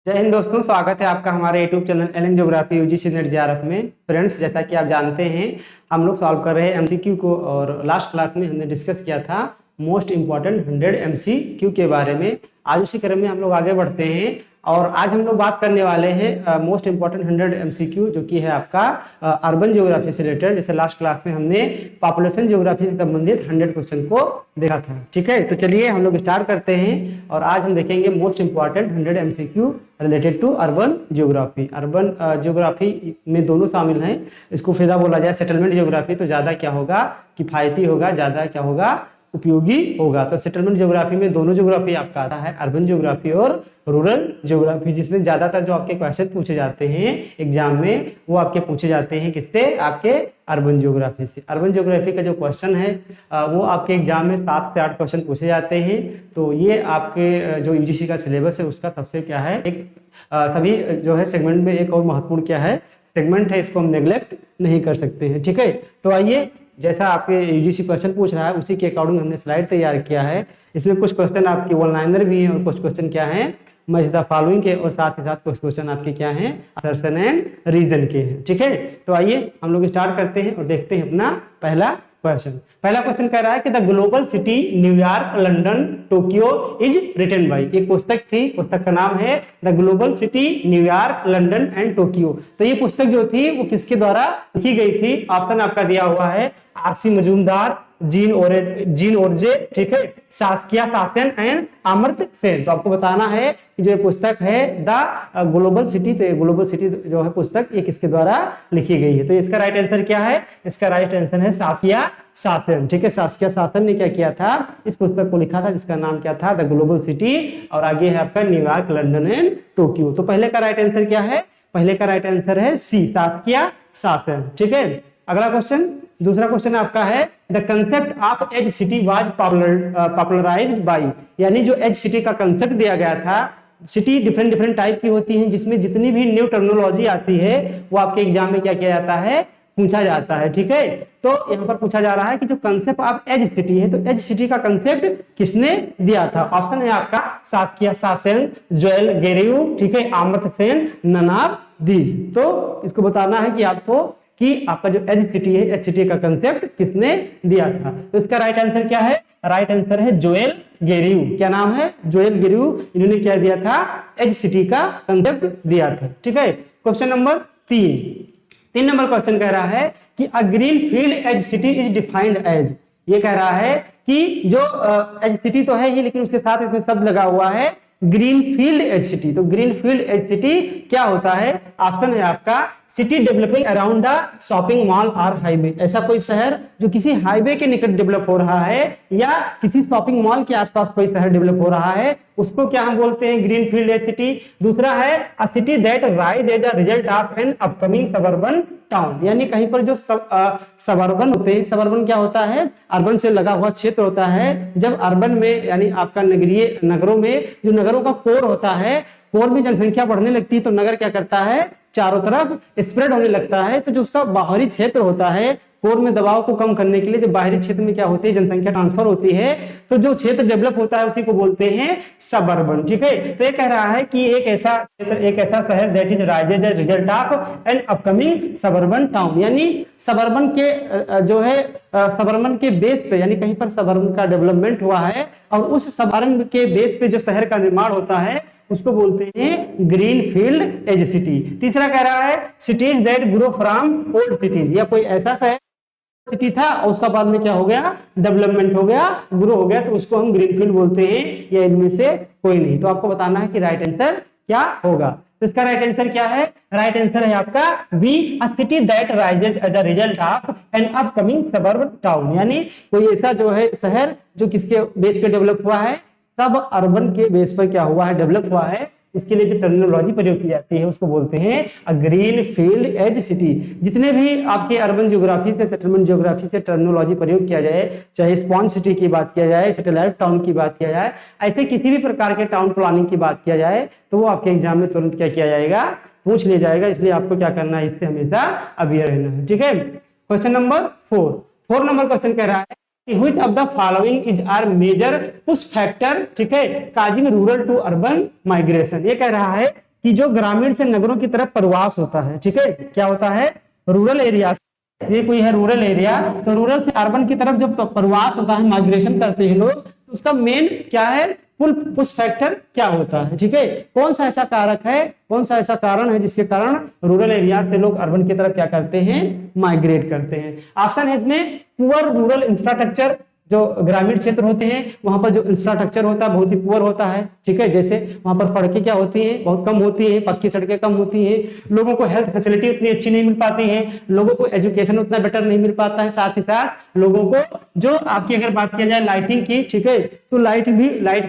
जय हिंद दोस्तों, स्वागत है आपका हमारे YouTube channel Allen geography UGC NET JRF में। फ्रेंड्स, जैसा कि आप जानते हैं हम लोग सॉल्व कर रहे हैं एमसीक्यू को, और लास्ट क्लास में हमने डिस्कस किया था मोस्ट इंपॉर्टेंट 100 एमसीक्यू के बारे में। आज उसी क्रम में हम लोग आगे बढ़ते हैं और आज हम लोग बात करने वाले हैं मोस्ट इंपॉर्टेंट 100 एमसीक्यू, जो कि है आपका अर्बन ज्योग्राफी से रिलेटेड। जैसे लास्ट क्लास में हमने पॉपुलेशन ज्योग्राफी से संबंधित 100 क्वेश्चन को देखा था। ठीक है, तो चलिए हम लोग स्टार्ट करते हैं और आज हम देखेंगे most important 100 MCQ related to urban geography. Urban geography में दोनों शामिल हैं। इसको फिजा बोला जाए सेटलमेंट ज्योग्राफी तो ज़्यादा क्या होगा, किफायती होगा, ज़्यादा क्या होगा, उपयोगी होगा। तो सेटलमेंट ज्योग्राफी में दोनों ज्योग्राफी आपका आता है, अर्बन ज्योग्राफी और रूरल ज्योग्राफी, जिसमें ज्यादातर जो आपके क्वेश्चन पूछे जाते हैं एग्जाम में वो आपके पूछे जाते हैं किससे, आपके अर्बन ज्योग्राफी से। अर्बन ज्योग्राफी का जो क्वेश्चन है वो आपके एग्जाम में 7 से 8 क्वेश्चन पूछे जाते हैं। तो ये आपके जो यूजीसी का सिलेबस है उसका सबसे क्या है, एक सभी जो है सेगमेंट में एक और महत्वपूर्ण क्या है सेगमेंट है, इसको हम नेग्लेक्ट नहीं कर सकते हैं। ठीक है, तो आइए, जैसा आपके यूजीसी क्वेश्चन पूछ रहा है उसी के अकॉर्डिंग हमने स्लाइड तैयार किया है। इसमें कुछ क्वेश्चन आपके वन लाइनर भी हैं और कुछ क्वेश्चन क्या हैं, मैच द फॉलोइंग के, और साथ ही साथ कुछ क्वेश्चन आपके क्या हैं, असर्शन एंड रीजन के हैं। ठीक है, तो आइए हम लोग स्टार्ट करते हैं और देखते हैं अपना पहला क्वेश्चन। पहला क्वेश्चन कह रहा है कि the global city New York, London, Tokyo is written by. एक पुस्तक थी, पुस्तक का नाम है the global city New York, London and Tokyo. तो ये पुस्तक जो थी वो किसके द्वारा लिखी गई थी? ऑप्शन आपका दिया हुआ है आरसी मजूमदार, जीन ओरजे, ठीक है, सास्किया सासेन एंड अमर्त्य सेन। तो आपको बताना है कि जो ये पुस्तक है द ग्लोबल सिटी, तो ये ग्लोबल सिटी जो है पुस्तक ये किसके द्वारा लिखी गई है? तो इसका राइट आंसर क्या है? इसका राइट आंसर है सास्किया सासेन। ठीक है, सास्किया सासेन ने क्या किया था, इस पुस्तक को लिखा था जिसका नाम क्या था, द ग्लोबल सिटी, और आगे है आपका न्यूयॉर्क, लंदन एंड टोक्यो। तो पहले का राइट आंसर क्या है? पहले का राइट आंसर है सी, सास्किया सासेन। ठीक है, अगला क्वेश्चन, दूसरा क्वेश्चन आपका है the concept of edge city was popularised by. यानी जो एज सिटी का कंसेप्ट दिया गया था, सिटी डिफरेंट डिफरेंट टाइप की होती हैं, जिसमें जितनी भी न्यू टर्मिनोलॉजी आती है वो आपके एग्जाम में क्या किया जाता है, पूछा जाता है। ठीक है, तो यहाँ पर पूछा जा रहा है कि जो कंसेप्ट ऑफ एज सिटी है, तो एज सिटी का कंसेप्ट किसने दिया था? ऑप्शन है आपका सास्किया सासेन, जोएल गेरियू, ठीक है, Amartya Sen, none of these. तो इसको बताना है कि आपको कि आपका जो एज सिटी है, एज सिटी का कंसेप्ट किसने दिया था? तो इसका राइट आंसर क्या है? राइट आंसर है जोएल गेरियू। क्या नाम है? Joel Garreau. इन्होंने क्या दिया था? एज सिटी का कंसेप्ट दिया था। ठीक है, क्वेश्चन नंबर 3 नंबर क्वेश्चन कह रहा है कि a green field as city is defined as. ये कह रहा है कि जो एज सिटी तो है ही, लेकिन उसके साथ इसमें शब्द लगा हुआ है ग्रीन फील्ड एज सिटी। तो ग्रीन फील्ड एज सिटी क्या होता है? ऑप्शन है आपका city developing around the shopping mall और हाईवे। ऐसा कोई शहर जो किसी हाईवे के निकट डेवलप हो रहा है या किसी शॉपिंग मॉल के आसपास कोई शहर डेवलप हो रहा है, उसको क्या हम बोलते हैं? Green field as city. दूसरा है a city that rise as a result of an upcoming suburban town. यानी कहीं पर जो सबर्बन होते हैं, सबर्बन क्या होता है? अर्बन से लगा हुआ क्षेत्र होता है। जब अर्बन में यानी आपका नगरीय नगरों में जो नगरों का कोर होता है, कोर में जनसंख्या बढ़ने लगती है तो नगर क्या करता है? चारों तरफ स्प्रेड होने लगता है। तो जो उसका बाहरी क्षेत्र होता है, कोर में दबाव को कम करने के लिए जो बाहरी क्षेत्र में क्या होती है, जनसंख्या ट्रांसफर होती है, तो जो क्षेत्र डेवलप होता है उसी को बोलते हैं सबर्बन। ठीक है, तो ये कह रहा है कि एक ऐसा क्षेत्र, एक ऐसा शहर that is raises as result of an upcoming suburban town. यानी सबर्बन के जो है सबर्बन के बेस पे, यानी कहीं पर सबर्बन का डेवलपमेंट हुआ है और उस सबर्बन के बेस पे जो शहर का निर्माण होता है उसको बोलते हैं ग्रीन फील्ड एज सिटी। तीसरा कह रहा है cities that grow from old cities. या कोई ऐसा शहर सिटी था और उसका बाद में क्या हो गया, डेवलपमेंट हो गया, ग्रो हो गया, तो उसको हम ग्रीन फील्ड बोलते हैं, या इनमें से कोई नहीं। तो आपको बताना है कि राइट आंसर क्या होगा। तो इसका राइट आंसर क्या है? राइट आंसर है आपका B, a city that rises as a result of an upcoming suburb town. यानी कोई ऐसा जो है शहर जो किसके बेस पे डेवलप हुआ है, सब अर्बन के बेस पर क्या हुआ है, डेवलप हुआ है। इसके लिए जो टर्मिनोलॉजी प्रयोग की जाती है उसको बोलते हैं अ ग्रीन फील्ड एज सिटी। जितने भी आपके अर्बन ज्योग्राफी से, सेटलमेंट ज्योग्राफी से टर्मिनोलॉजी प्रयोग किया जाए, चाहे स्पॉन सिटी की बात किया जाए, सैटेलाइट टाउन की बात किया जाए, ऐसे किसी भी प्रकार के टाउन प्लानिंग की बात किया जाए, तो वो आपके एग्जाम में तुरंत क्या किया जाएगा, पूछ लिया जाएगा। इसलिए आपको क्या करना है, इससे हमेशा अवेयर रहना है। ठीक है, क्वेश्चन नंबर 4 नंबर क्वेश्चन कह रहा है which of the following is our major push factor, ठीक है, causing rural to urban migration। ये कह रहा है कि जो ग्रामीण से नगरों की तरफ प्रवास होता है, ठीक है, क्या होता है, रूरल एरिया, ये कोई है रूरल एरिया, तो रूरल से अर्बन की तरफ जब प्रवास होता है, माइग्रेशन करते हैं लोग, तो उसका मेन क्या है, पुल पुश फैक्टर क्या होता है, ठीक है, कौन सा ऐसा कारक है, कौन सा ऐसा कारण है जिसके कारण रूरल एरिया से लोग अर्बन की तरफ क्या करते हैं, माइग्रेट करते हैं। ऑप्शन है इसमें पुअर रूरल इंफ्रास्ट्रक्चर, जो ग्रामीण क्षेत्र होते हैं वहां पर जो इंफ्रास्ट्रक्चर होता है बहुत ही पुअर होता है, ठीक है, जैसे वहां पर सड़कें क्या होती हैं, बहुत कम होती है, पक्की सड़कें कम होती हैं, लोगों को हेल्थ फैसिलिटी उतनी अच्छी नहीं मिल पाती है, लोगों को एजुकेशन उतना बेटर नहीं मिल पाता है, साथ ही साथ लोगों को जो आपकी अगर बात किया जाए लाइटिंग की, ठीक है, तो लाइट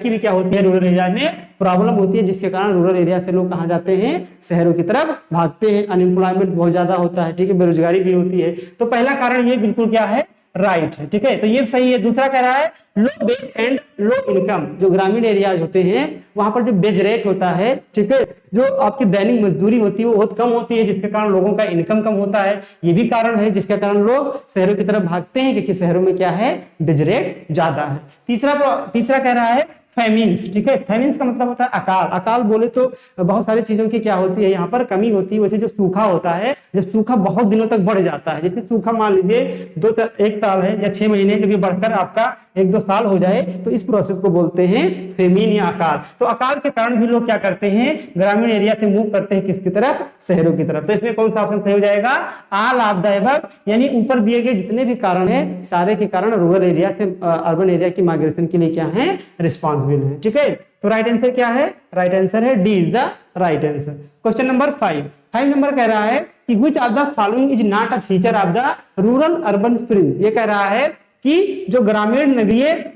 की भी क्या होती है, रूरल एरिया में प्रॉब्लम होती है, जिसके कारण रूरल एरिया से लोग कहाँ जाते हैं, शहरों की तरफ भागते हैं, अनएम्प्लॉयमेंट बहुत ज्यादा होता है, ठीक है, बेरोजगारी भी होती है। तो पहला कारण ये बिल्कुल क्या है, राइट है, ठीक है, तो ये सही है। दूसरा कह रहा है लो बेज एंड लो इनकम, जो ग्रामीण एरियाज होते हैं वहां पर जो बेज रेट होता है, ठीक है, जो आपकी दैनिक मजदूरी होती है वो बहुत कम होती है, जिसके कारण लोगों का इनकम कम होता है, ये भी कारण है जिसके कारण लोग शहरों की तरफ भागते हैं, क्योंकि शहरों में क्या है, बेज रेट ज्यादा है। तीसरा कह रहा है फेमिन्स, ठीक है, फेमिन्स का मतलब होता है अकाल। अकाल बोले तो बहुत सारी चीजों की क्या होती है, यहाँ पर कमी होती है। वैसे जो सूखा होता है, जब सूखा बहुत दिनों तक बढ़ जाता है, जैसे सूखा मान लीजिए 1 साल है या 6 महीने के भी बढ़कर आपका 1-2 साल हो जाए, तो इस प्रोसेस को बोलते हैं फेमिन या अकाल। तो अकाल के कारण भी लोग क्या करते हैं, ग्रामीण एरिया से मूव करते हैं किसकी तरफ, शहरों की तरफ। तो इसमें कौन सा ऑप्शन सही हो जाएगा, ऑल ऑफ द अबव, यानी ऊपर दिए गए जितने भी कारण है सारे के कारण रूरल एरिया से अर्बन एरिया की माइग्रेशन के लिए क्या है, रिस्पॉन्सिबल है, ठीक है। तो राइट आंसर क्या है, राइट आंसर है D is the right answer. Question number 5 number कह रहा है कि which of the following is not a feature of the rural urban fringe. ये कह रहा है कि जो ग्रामीण नगरीय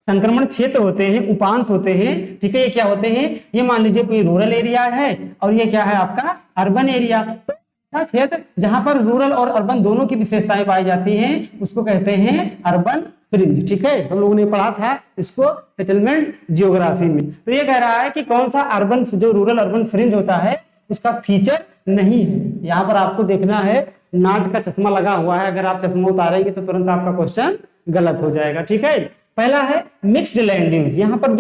संक्रमण क्षेत्र होते हैं, उपांत होते हैं, ठीक है, ये क्या होते हैं, ये मान लीजिए कोई रूरल एरिया है और ये क्या है आपका अर्बन एरिया। तो क्षेत्र जहां पर रूरल और अर्बन दोनों की विशेषताएं पाई जाती हैं उसको कहते हैं अर्बन फ्रिंज, ठीक है, हम लोगों ने पढ़ा था इसको सेटलमेंट जियोग्राफी में। तो ये कह रहा है कि कौन सा अर्बन जो रूरल अर्बन फ्रिंज होता है उसका फीचर नहीं है। यहाँ पर आपको देखना है नाट का चश्मा लगा हुआ है, अगर आप चश्मा उतारेंगे तो तुरंत आपका क्वेश्चन गलत हो जाएगा, ठीक है। पहला है मिक्स्ड लैंड यूज, यहाँ पर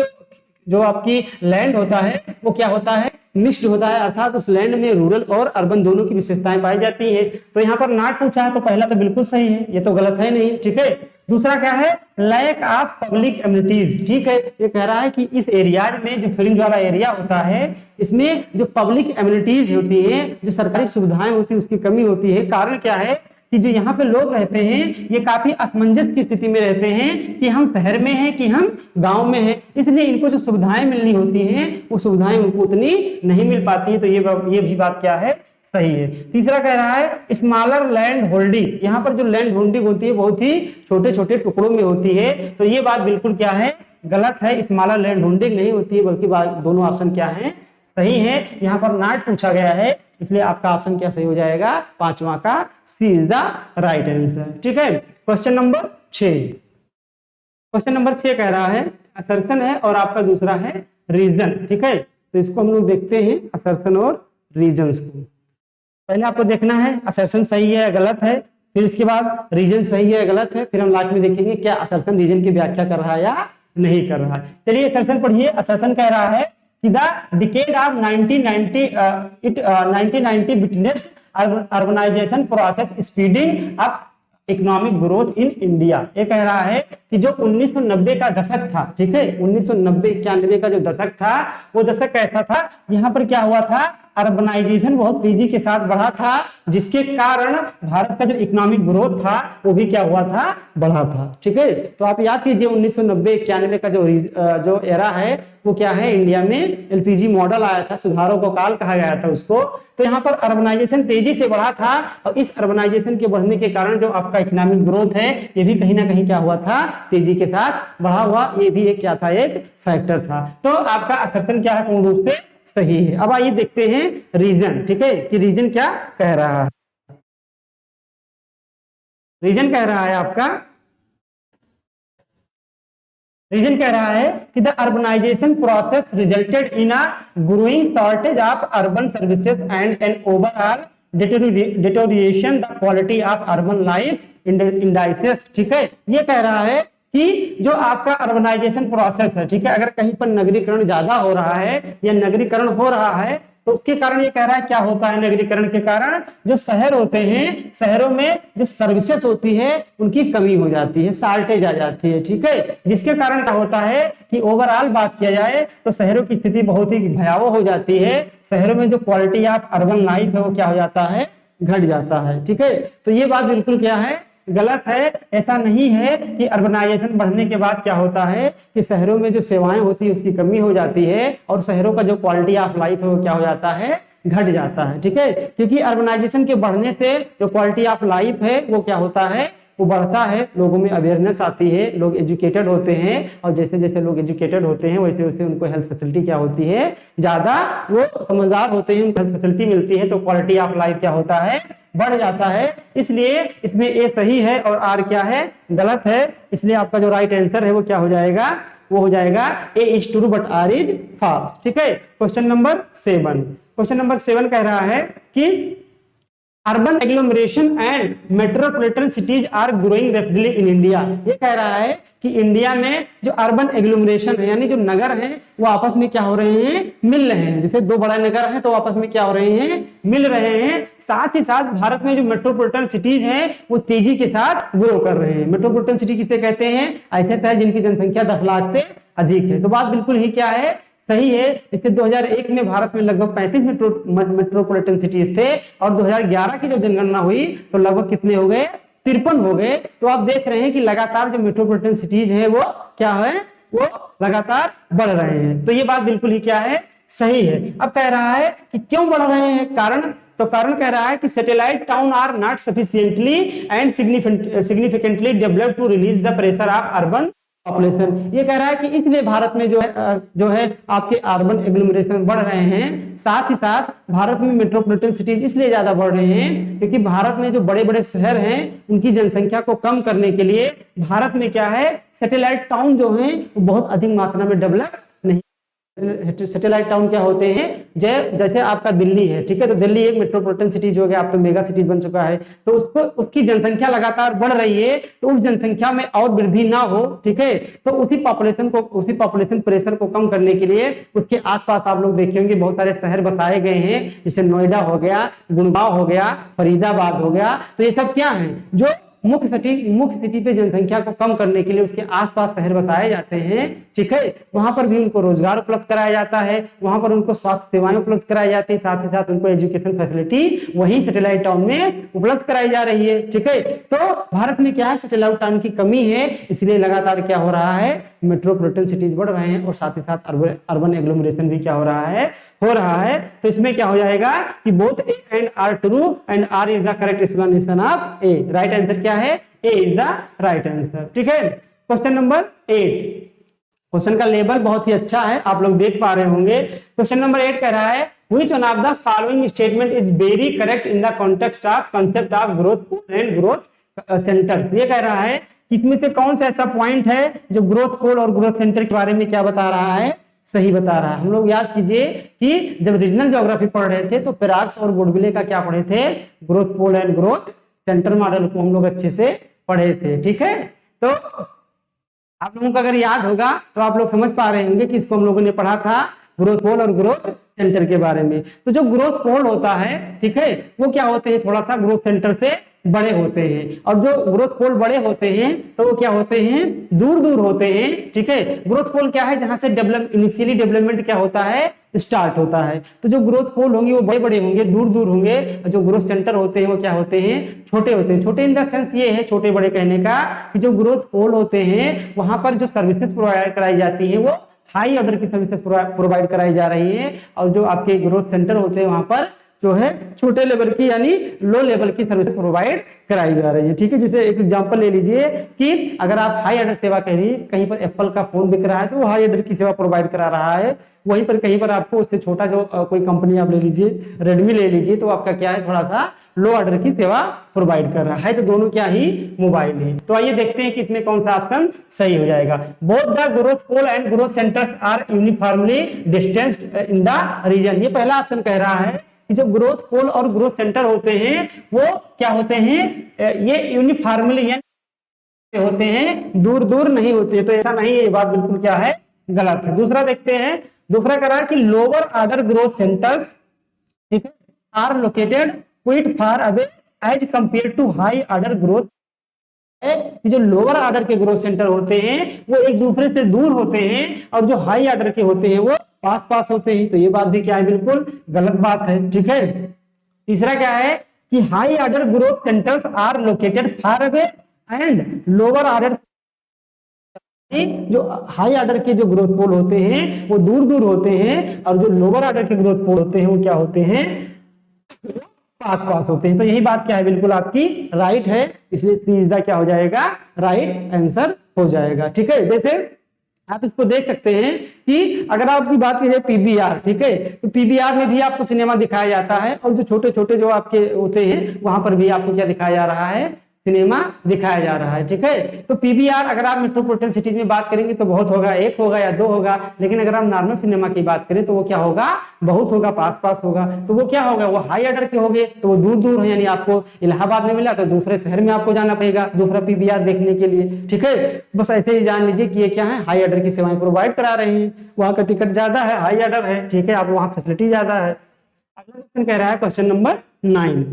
जो आपकी लैंड होता है वो क्या होता है, मिक्स्ड होता है, अर्थात उस लैंड में रूरल और अर्बन दोनों की विशेषताएं पाई जाती हैं। तो यहाँ पर नॉट पूछा है तो पहला तो बिल्कुल सही है, ये तो गलत है नहीं, ठीक है। दूसरा क्या है, लैक ऑफ पब्लिक एमिनिटीज, ठीक है, ये कह रहा है कि इस एरिया में जो फ्रिंज वाला एरिया होता है इसमें जो पब्लिक एमिनिटीज होती है, जो सरकारी सुविधाएं होती है उसकी कमी होती है। कारण क्या है कि जो यहाँ पे लोग रहते हैं ये काफी असमंजस की स्थिति में रहते हैं कि हम शहर में हैं कि हम गांव में हैं, इसलिए इनको जो सुविधाएं मिलनी होती हैं वो सुविधाएं उनको उतनी नहीं मिल पाती है। तो ये भी बात क्या है, सही है। तीसरा कह रहा है स्मॉलर लैंड होल्डिंग, यहाँ पर जो लैंड होल्डिंग होती है बहुत ही छोटे छोटे टुकड़ों में होती है, तो ये बात बिल्कुल क्या है, गलत है। स्मॉलर लैंड होल्डिंग नहीं होती है, बल्कि दोनों ऑप्शन क्या है, सही है। यहाँ पर नॉट पूछा गया है, इसलिए आपका ऑप्शन क्या सही हो जाएगा, 5वां का सी इज द राइट आंसर, ठीक है। क्वेश्चन नंबर 6 कह रहा है असर्शन है और आपका दूसरा है रीजन, ठीक है। तो इसको हम लोग देखते हैं असर्शन और रीजन को। पहले आपको देखना है असर्शन सही है या गलत है, फिर उसके बाद रीजन सही है या गलत है, फिर हम लास्ट में देखेंगे क्या असर्शन रीजन की व्याख्या कर रहा है या नहीं कर रहा है। चलिए असर्शन पढ़िए। असर्शन कह रहा है कि the decade of 1990 witnessed urbanisation process speeding up economic growth in India. ये कह रहा है कि जो 1990 का दशक था, ठीक है, 1990-91 का जो दशक था वो दशक कैसा था, यहाँ पर क्या हुआ था, अर्बनाइजेशन बहुत तेजी के साथ बढ़ा था, जिसके कारण भारत का जो इकोनॉमिक ग्रोथ था वो भी क्या हुआ था, बढ़ा था, ठीक है। तो आप याद कीजिए 1990-91 का जो एरा है वो क्या है, इंडिया में एलपीजी मॉडल आया था, सुधारों को काल कहा गया था उसको। तो यहाँ पर अर्बनाइजेशन तेजी से बढ़ा था और इस अर्बनाइजेशन के बढ़ने के कारण जो आपका इकोनॉमिक ग्रोथ है ये भी कहीं ना कहीं क्या हुआ था, तेजी के साथ बढ़ा हुआ, ये भी एक क्या था, एक फैक्टर था। तो आपका असर्शन क्या है, पूर्ण रूप से सही है। अब आइए देखते हैं रीजन, ठीक है, कि रीजन क्या कह रहा है। रीजन कह रहा है आपका, रीजन कह रहा है कि the urbanisation process resulted in a growing shortage of urban services and an overall deterioration the quality of urban life indices, ठीक है। ये कह रहा है कि जो आपका अर्बनाइजेशन प्रोसेस है, ठीक है, अगर कहीं पर नगरीकरण ज्यादा हो रहा है या नगरीकरण हो रहा है तो उसके कारण ये कह रहा है क्या होता है नगरीकरण के कारण, जो शहर होते हैं शहरों में जो सर्विसेज होती है उनकी कमी हो जाती है, शार्टेज आ जाती है, ठीक है, जिसके कारण क्या होता है कि ओवरऑल बात किया जाए तो शहरों की स्थिति बहुत ही भयावह हो जाती है। शहरों में जो क्वालिटी ऑफ अर्बन लाइफ है वो क्या हो जाता है, घट जाता है, ठीक है। तो ये बात बिल्कुल क्या है, गलत है। ऐसा नहीं है कि अर्बनाइजेशन बढ़ने के बाद क्या होता है कि शहरों में जो सेवाएं होती है उसकी कमी हो जाती है और शहरों का जो क्वालिटी ऑफ लाइफ है वो क्या हो जाता है, घट जाता है, ठीक है। क्योंकि अर्बनाइजेशन के बढ़ने से जो क्वालिटी ऑफ लाइफ है वो क्या होता है, वो बढ़ता है, लोगों में अवेयरनेस आती है, लोग एजुकेटेड होते हैं और जैसे जैसे लोग एजुकेटेड होते हैं वैसे वैसे उनको हेल्थ फैसिलिटी क्या होती है, ज्यादा वो समझदार होते हैं, उनको हेल्थ फैसिलिटी मिलती है, तो क्वालिटी ऑफ लाइफ क्या होता है, बढ़ जाता है। इसलिए इसमें ए सही है और आर क्या है, गलत है। इसलिए आपका जो राइट आंसर है वो क्या हो जाएगा, वो हो जाएगा A is true but R is false, ठीक है। क्वेश्चन नंबर 7, क्वेश्चन नंबर 7 कह रहा है कि urban agglomeration and metropolitan cities are growing rapidly in India. ये कह रहा है कि इंडिया में जो अर्बन एग्लोमरेशन है यानी जो नगर हैं वो आपस में क्या हो रहे हैं, मिल रहे हैं। जैसे दो बड़ा नगर हैं तो आपस में क्या हो रहे हैं, मिल रहे हैं। साथ ही साथ भारत में जो मेट्रोपॉलिटन सिटीज हैं वो तेजी के साथ ग्रो कर रहे हैं। मेट्रोपॉलिटन सिटी किसे कहते हैं, ऐसे शहर जिनकी जनसंख्या 10 लाख से अधिक है। तो बात बिल्कुल ही क्या है, सही है। इसके 2001 में भारत में लगभग 35 मेट्रोपॉलिटन सिटीज थे और 2011 की जो जनगणना हुई तो लगभग कितने हो गए, 53 हो गए। तो आप देख रहे हैं कि लगातार जो मेट्रोपॉलिटन सिटीज है वो क्या है, वो लगातार बढ़ रहे हैं। तो ये बात बिल्कुल ही क्या है, सही है। अब कह रहा है कि क्यों बढ़ रहे हैं, कारण, तो कारण कह रहा है कि satellite town are not sufficiently and significantly developed to release the pressure of urban population. ये कह रहा है कि इसलिए भारत में जो है आपके अर्बन एग्लोमरेशन बढ़ रहे हैं। साथ ही साथ भारत में मेट्रोपॉलिटन सिटीज इसलिए ज्यादा बढ़ रहे हैं क्योंकि भारत में जो बड़े बड़े शहर हैं उनकी जनसंख्या को कम करने के लिए भारत में क्या है, सैटेलाइट टाउन जो है वो बहुत अधिक मात्रा में डेवलप नहीं। सैटेलाइट टाउन क्या होते हैं, जैसे आपका दिल्ली है, ठीक है, तो दिल्ली एक मेट्रोपॉलिटन सिटीज हो गया, आप तो मेगा सिटीज बन चुका है, तो उसको उसकी जनसंख्या लगातार बढ़ रही है, तो उस जनसंख्या में और वृद्धि ना हो, ठीक है, तो उसी पॉपुलेशन प्रेशर को कम करने के लिए उसके आसपास आप लोग देखे होंगे बहुत सारे शहर बसाए गए हैं, जैसे नोएडा हो गया, गुड़गांव हो गया, फरीदाबाद हो गया। तो ये सब क्या है, जो मुख्य सिटी पे जनसंख्या को कम करने के लिए उसके आसपास शहर बसाए जाते हैं, ठीक है। वहां पर भी उनको रोजगार उपलब्ध कराया जाता है, वहां पर उनको स्वास्थ्य सेवाएं उपलब्ध कराई जाती है, साथ ही साथ उनको एजुकेशन फैसिलिटी वही सैटेलाइट टाउन में उपलब्ध कराई जा रही है, ठीक है। तो भारत में क्या है, सैटेलाइट टाउन की कमी है, इसलिए लगातार क्या हो रहा है, मेट्रोपॉलिटन सिटीज बढ़ रहे हैं और साथ ही साथ अर्बन एग्लोमरेशन भी क्या हो रहा है। तो इसमें क्या हो जाएगा कि both A and R true and R is the correct explanation of A. Right answer क्या है, A is the right answer, ठीक है। क्वेश्चन नंबर 8, क्वेश्चन का लेवल बहुत ही अच्छा है, आप लोग देख पा रहे होंगे। क्वेश्चन नंबर 8 कह रहा है which one of the following statement is very correct in the context of concept of growth pool and growth centers। ये कह रहा है इसमें से कौन सा ऐसा पॉइंट है जो ग्रोथ पोल और ग्रोथ सेंटर के बारे में क्या बता रहा है, सही बता रहा है। हम लोग याद कीजिए कि जब रीजनल ज्योग्राफी पढ़ रहे थे तो पिराक्स और गोडविले का क्या पढ़े थे, growth pole and growth centre model को हम लोग अच्छे से पढ़े थे, ठीक है। तो आप लोगों को अगर याद होगा तो आप लोग समझ पा रहे होंगे कि इसको हम लोगों ने पढ़ा था ग्रोथ पोल और ग्रोथ सेंटर के बारे में। तो जो ग्रोथ पोल होता है, ठीक है, वो क्या होते हैं, थोड़ा सा ग्रोथ सेंटर से बड़े होते हैं, और जो ग्रोथ पोल बड़े होते हैं तो वो क्या होते हैं, दूर दूर होते हैं, ठीक है। ग्रोथ पोल क्या है, जहां से इनिशियली डेवलपमेंट क्या होता है, स्टार्ट होता है। तो जो ग्रोथ पोल होंगे वो बड़े बड़े होंगे, दूर दूर होंगे, और जो ग्रोथ सेंटर होते हैं वो क्या होते हैं, छोटे होते हैं। छोटे इन द सेंस ये है, छोटे बड़े कहने का, कि जो ग्रोथ पोल होते हैं वहां पर जो सर्विसेज प्रोवाइड कराई जाती है वो हाई ऑर्डर की सर्विसेज प्रोवाइड कराई जा रही है, और जो आपके ग्रोथ सेंटर होते हैं वहां पर जो है छोटे लेवल की यानी लो लेवल की सर्विस प्रोवाइड कराई जा रही है, ठीक है। जैसे एक एग्जांपल ले लीजिए कि अगर आप हाई ऑर्डर सेवा कहीं पर एप्पल का फोन बिक रहा है तो वो हाई ऑर्डर की सेवा प्रोवाइड करा रहा है, वहीं पर कहीं पर आपको उससे छोटा जो कोई कंपनी आप ले लीजिए, रेडमी ले लीजिए, तो आपका क्या है, थोड़ा सा लो ऑर्डर की सेवा प्रोवाइड कर रहा है। तो दोनों क्या ही मोबाइल है। तो आइए देखते हैं कि इसमें कौन सा ऑप्शन सही हो जाएगा। Both the growth pole and growth centres are uniformly distanced in the region. ये पहला ऑप्शन कह रहा है कि जो ग्रोथ पोल और ग्रोथ सेंटर होते हैं वो क्या होते हैं, ये यूनिफॉर्मली होते हैं, दूर दूर नहीं होते। तो ऐसा नहीं है, ये बात बिल्कुल क्या है, गलत है। दूसरा देखते हैं, दूसरा कह रहा है कि लोअर ऑर्डर ग्रोथ सेंटर्स ठीक है, are located quite far away as compare to high order growth है कि जो लोअर ऑर्डर के ग्रोथ सेंटर होते हैं वो एक दूसरे से दूर होते हैं और जो हाई ऑर्डर के होते हैं वो पास पास होते हैं। तो ये बात भी क्या है, बिल्कुल गलत बात है। ठीक है, तीसरा क्या है कि high order growth centres are located far away and lower order, जो हाई ऑर्डर के जो ग्रोथ पोल होते हैं वो दूर दूर होते हैं और जो लोअर ऑर्डर के ग्रोथ पोल होते हैं वो क्या होते हैं, पास पास होते हैं। तो यही बात क्या है, बिल्कुल आपकी राइट है, इसलिए सीधा क्या हो जाएगा, राइट आंसर हो जाएगा। ठीक है, जैसे आप इसको देख सकते हैं कि अगर आपकी बात की जाए पीबीआर, ठीक है, तो पीबीआर में भी आपको सिनेमा दिखाया जाता है और जो छोटे छोटे जो आपके होते हैं वहां पर भी आपको क्या दिखाया जा रहा है, सिनेमा दिखाया जा रहा है। ठीक है, तो पीबीआर अगर आप मेट्रोपॉलिटन सिटीज में बात करेंगे तो बहुत होगा, एक होगा या दो होगा, लेकिन अगर हम नॉर्मल सिनेमा की बात करें तो वो क्या होगा, बहुत होगा, पास पास होगा। तो वो क्या होगा, वो हाई ऑर्डर के होंगे तो वो दूर दूर है, यानी आपको इलाहाबाद में मिला तो दूसरे शहर में आपको जाना पड़ेगा दूसरा पीबीआर देखने के लिए। ठीक है, बस ऐसे ही जान लीजिए कि ये क्या है, हाई ऑर्डर की सेवाएं प्रोवाइड करा रहे हैं, वहां का टिकट ज्यादा है, हाई ऑर्डर है। ठीक है, आप वहां फैसिलिटी ज्यादा है। अगला क्वेश्चन कह रहा है, क्वेश्चन नंबर 9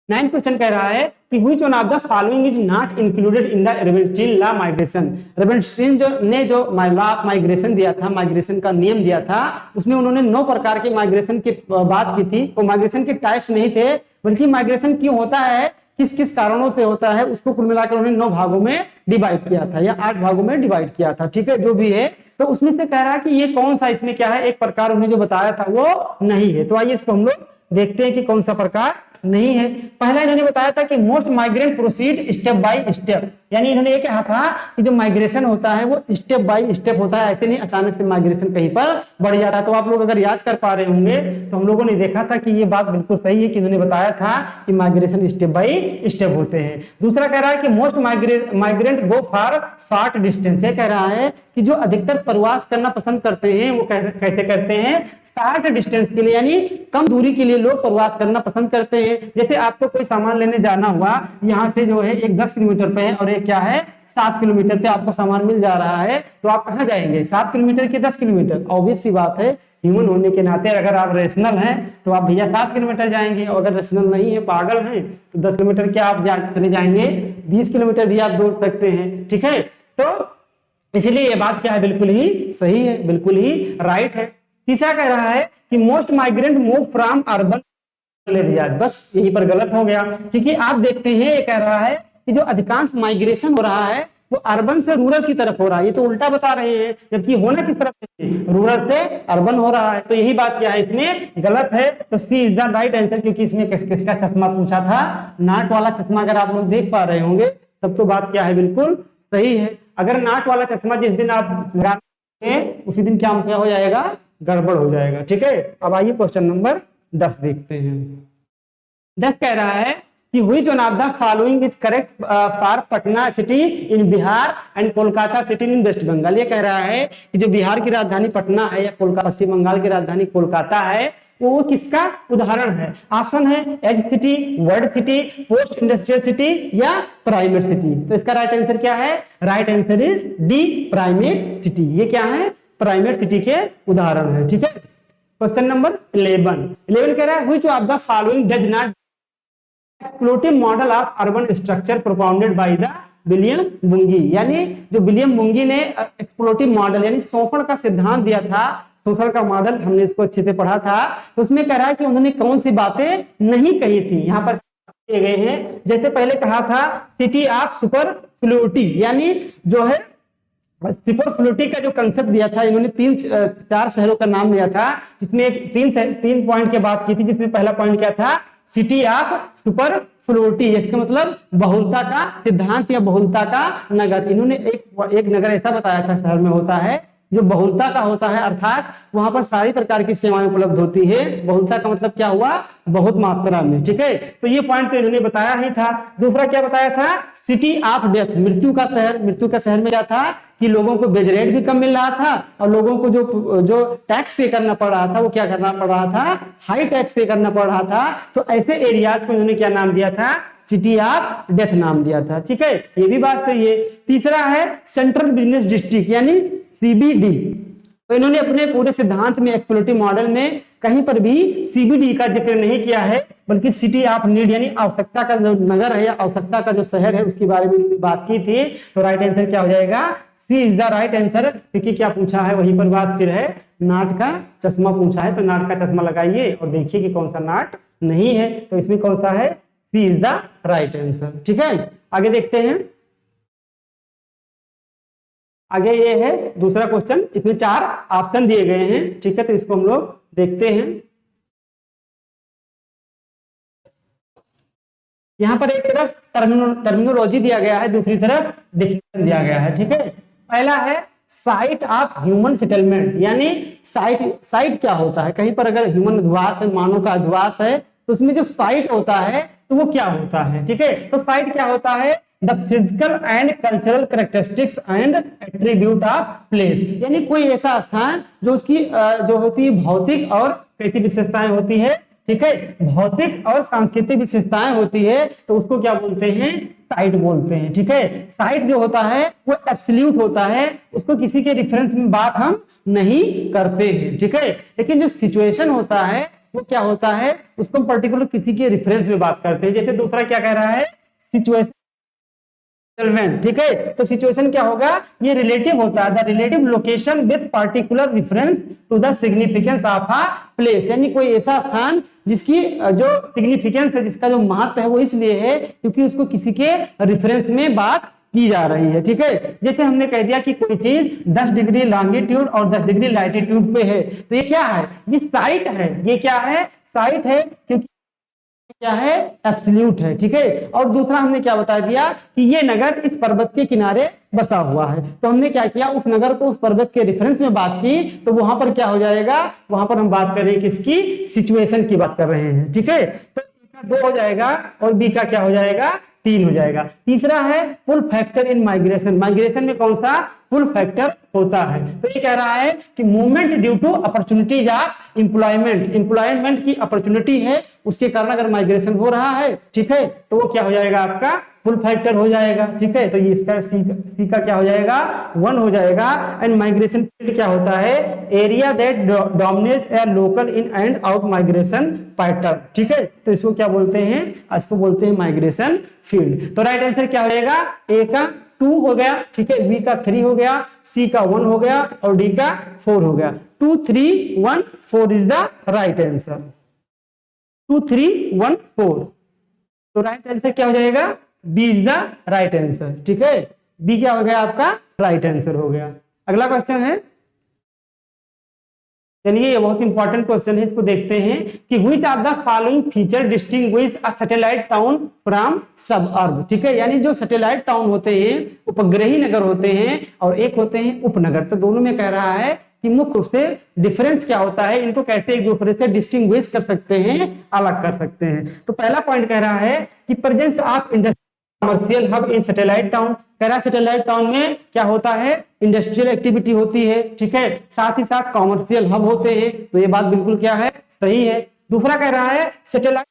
क्वेश्चन कह रहा है कि which one of the following is not included in the Ravenstein law migration. Ravenstein जो लॉ ऑफ माइग्रेशन दिया था, माइग्रेशन का नियम दिया था, उसमें उन्होंने 9 प्रकार के माइग्रेशन की बात की थी। वो माइग्रेशन के टाइप्स नहीं थे, बल्कि माइग्रेशन क्यों होता है, किस किस कारणों से होता है, उसको कुल मिलाकर उन्होंने 9 भागों में डिवाइड किया था या 8 भागों में डिवाइड किया था। ठीक है, जो भी है, तो उसमें से कह रहा है कि ये कौन सा इसमें क्या है, एक प्रकार उन्हें जो बताया था वो नहीं है। तो आइए इसको हम लोग देखते हैं कि कौन सा प्रकार नहीं है। पहला इन्होंने बताया था कि most migrant proceed step by step, यानी इन्होंने ये कहा था कि जो माइग्रेशन होता है वो स्टेप बाय स्टेप होता है, ऐसे नहीं अचानक से माइग्रेशन कहीं पर बढ़ जाता है। तो आप लोग अगर याद कर पा रहे होंगे तो हम लोगों ने देखा था कि ये बात बिल्कुल सही है कि इन्होंने बताया था कि माइग्रेशन स्टेप बाय स्टेप होते हैं। दूसरा कह रहा है कि most migrant go for short distance, ये कह रहा है कि जो अधिकतर प्रवास करना पसंद करते हैं वो कैसे करते हैं, शॉर्ट डिस्टेंस के लिए, यानी कम दूरी के लिए लोग प्रवास करना पसंद करते हैं। जैसे आपको कोई सामान लेने जाना हुआ, यहाँ से जो है एक 10 किलोमीटर पे है और एक क्या है 7 किलोमीटर पे आपको सामान मिल जा रहा है, तो आप कहाँ जाएंगे, 7 किलोमीटर के 10 किलोमीटर। ऑब्वियस सी बात है, ह्यूमन होने के नाते अगर आप रेशनल हैं तो आप भैया 7 किलोमीटर जाएंगे, और अगर रेशनल नहीं है, पागल हैं, तो 10 किलोमीटर क्या आप चले जाएंगे, 20 किलोमीटर भी आप दौड़ सकते हैं। ठीक है, तो इसलिए ये बात क्या है, बिल्कुल ही सही है, बिल्कुल ही राइट है। तीसरा कह रहा है कि most migrant move from urban area, बस यहीं पर गलत हो गया, क्योंकि आप देखते हैं ये कह रहा है कि जो अधिकांश माइग्रेशन हो रहा है वो अर्बन से रूरल की तरफ हो रहा है, ये तो उल्टा बता रहे हैं, जबकि होना किस तरफ से, रूरल से अर्बन हो रहा है। तो यही बात क्या है, इसमें गलत है। तो सी इज द राइट आंसर, क्योंकि इसमें किसका चश्मा पूछा था, नाट वाला चश्मा। अगर आप लोग देख पा रहे होंगे तब तो बात क्या है, बिल्कुल सही है। अगर नाट वाला चश्मा जिस दिन आप लगाते उसी दिन क्या हो जाएगा, गड़बड़ हो जाएगा। ठीक है, अब आइए क्वेश्चन नंबर 10 देखते हैं। 10 कह रहा है कि which one of the following is correct for Patna city in Bihar and Kolkata city in West Bengal. ये कह रहा है कि जो बिहार की राजधानी पटना है या कोलकाता, पश्चिम बंगाल की राजधानी कोलकाता है, वो किसका उदाहरण है। ऑप्शन है edge city, world city, post industrial city या प्राइमेट सिटी। तो इसका राइट आंसर क्या है, right answer is D, primate city. ये क्या है, प्राइमेट सिटी के उदाहरण है। ठीक है, क्वेश्चन नंबर 11 कह रहा है which of the following does not exploitive model of urban structure propounded by the William Bunge. यानी जो विलियम बुंगी ने एक्सप्लोटिव मॉडल यानी शोषण का सिद्धांत दिया था, शोषण का मॉडल, हमने इसको अच्छे से पढ़ा था, तो उसमें कह रहा है कि उन्होंने कौन सी बातें नहीं कही थी, यहाँ पर किए गए हैं। जैसे पहले कहा था सिटी ऑफ सुपर फ्लूटी, यानी जो है सुपर फ्लूटी का जो कंसेप्ट दिया था, इन्होंने 3-4 शहरों का नाम लिया था, जिसमें 3 पॉइंट की बात की थी, जिसमें पहला पॉइंट क्या था, सिटी ऑफ सुपर फ्लूटी, इसका मतलब बहुलता का सिद्धांत या बहुलता का नगर। इन्होंने एक नगर ऐसा बताया था शहर में होता है जो बहुलता का होता है, अर्थात वहां पर सारी प्रकार की सेवाएं उपलब्ध होती है। बहुलता का मतलब क्या हुआ, बहुत मात्रा में। ठीक है, तो ये पॉइंट तो इन्होंने बताया ही था। दूसरा क्या बताया था, सिटी ऑफ डेथ, मृत्यु का शहर। मृत्यु का शहर में क्या था कि लोगों को बेज रेट भी कम मिल रहा था और लोगों को जो टैक्स पे करना पड़ रहा था वो क्या करना पड़ रहा था, हाई टैक्स पे करना पड़ रहा था। तो ऐसे एरियाज को इन्होंने क्या नाम दिया था, सिटी ऑफ डेथ नाम दिया था। ठीक है, ये भी बात सही है। तीसरा है सेंट्रल बिजनेस डिस्ट्रिक्ट यानी सीबीडी। तो इन्होंने अपने पूरे सिद्धांत में एक्सप्लोरेटिव मॉडल में कहीं पर भी सीबीडी का जिक्र नहीं किया है, बल्कि सिटी ऑफ नीड यानी आवश्यकता का जो नगर है या आवश्यकता का जो शहर है उसके बारे में बात की थी। तो राइट आंसर क्या हो जाएगा, सी इज द राइट आंसर। क्योंकि क्या पूछा है वहीं पर बात फिर है, नाट का चश्मा पूछा है, तो नाट का चश्मा लगाइए और देखिए कि कौन सा नाट नहीं है, तो इसमें कौन सा है, C is the right answer. ठीक है, आगे देखते हैं। आगे ये है दूसरा क्वेश्चन, इसमें 4 ऑप्शन दिए गए हैं। ठीक है, तो इसको हम लोग देखते हैं। यहां पर एक तरफ टर्मिनोलॉजी दिया गया है, दूसरी तरफ डिफिनेशन दिया गया है। ठीक है, पहला है साइट ऑफ ह्यूमन सेटलमेंट, यानी साइट क्या होता है, कहीं पर अगर ह्यूमन अधिवास है, मानव का अधिवास है, तो उसमें जो साइट होता है तो वो क्या होता है। ठीक है, तो साइट क्या होता है, the physical and cultural characteristics and attribute of place, यानी कोई ऐसा स्थान जो उसकी जो होती है भौतिक और कैसी विशेषताएं होती है। ठीक है, भौतिक और सांस्कृतिक विशेषताएं होती है, तो उसको क्या बोलते हैं, साइट बोलते हैं। ठीक है, साइट जो होता है वो एब्सोल्यूट होता है, उसको किसी के रेफरेंस में बात हम नहीं करते हैं। ठीक है, लेकिन जो सिचुएशन होता है वो क्या होता है, उसको हम पर्टिकुलर किसी के रेफरेंस में बात करते हैं। जैसे दूसरा क्या कह रहा है, सिचुएशन। ठीक है, तो सिचुएशन क्या होगा, ये रिलेटिव होता है, the relative location with particular reference to the significance of a place, यानी कोई ऐसा स्थान जिसकी जो सिग्निफिकेंस है, जिसका जो महत्व है वो इसलिए है क्योंकि उसको किसी के रेफरेंस में बात की जा रही है। ठीक है, जैसे हमने कह दिया कि कोई चीज 10 डिग्री लॉन्गिट्यूड और 10 डिग्री लैटिट्यूड पे है, तो ये क्या है, ये साइट है। ये क्या है, साइट है, क्योंकि क्या है, एब्सोल्यूट है। ठीक है, और दूसरा हमने क्या बता दिया कि ये नगर इस पर्वत के किनारे बसा हुआ है, तो हमने क्या किया, उस नगर को उस पर्वत के रेफरेंस में बात की, तो वहां पर क्या हो जाएगा, वहां पर हम बात कर रहे हैं किसकी, सिचुएशन की बात कर रहे हैं। ठीक है, तो ए का 2 हो जाएगा और बी का क्या हो जाएगा, 3 हो जाएगा। तीसरा है full factor in migration, migration में कौन सा फुल फैक्टर होता है, तो ये कह रहा है कि movement due to opportunities of employment, employment की अपॉर्चुनिटी है उसके कारण अगर माइग्रेशन हो रहा है। ठीक है, तो वो क्या हो जाएगा, आपका फुल फैक्टर हो जाएगा। ठीक है, तो ये इसका सी का क्या हो जाएगा, 1 हो जाएगा। एंड माइग्रेशन फील्ड क्या होता है, area that dominates A local in and out migration pattern. ठीक है, तो इसको क्या बोलते हैं, इसको बोलते हैं माइग्रेशन फील्ड। तो राइट आंसर क्या हो जाएगा, ए का 2 हो गया। ठीक है, बी का 3 हो गया, सी का 1 हो गया और डी का 4 हो गया। 2 3 1 4 इज द राइट आंसर। 2 3 1 4, तो राइट आंसर क्या हो जाएगा, B is the right answer. ठीक है, बी क्या हो गया, आपका राइट आंसर हो गया। अगला क्वेश्चन है, चलिए ये बहुत इंपॉर्टेंट क्वेश्चन है, इसको देखते हैं कि which of the following feature distinguish a satellite town from suburb. ठीक है, यानी जो सैटेलाइट टाउन होते हैं, उपग्रही नगर होते हैं और एक होते हैं उपनगर, तो दोनों में कह रहा है कि मुख्य रूप से डिफरेंस क्या होता है, इनको कैसे एक दूसरे से डिस्टिंग्विश कर सकते हैं, अलग कर सकते हैं। तो पहला पॉइंट कह रहा है कि presence of industry commercial hub in satellite town, कह रहा है सैटेलाइट टाउन में क्या होता है, इंडस्ट्रियल एक्टिविटी होती है। ठीक है, साथ ही साथ कमर्शियल हब होते हैं, तो ये बात बिल्कुल क्या है, सही है। दूसरा कह रहा है सैटेलाइट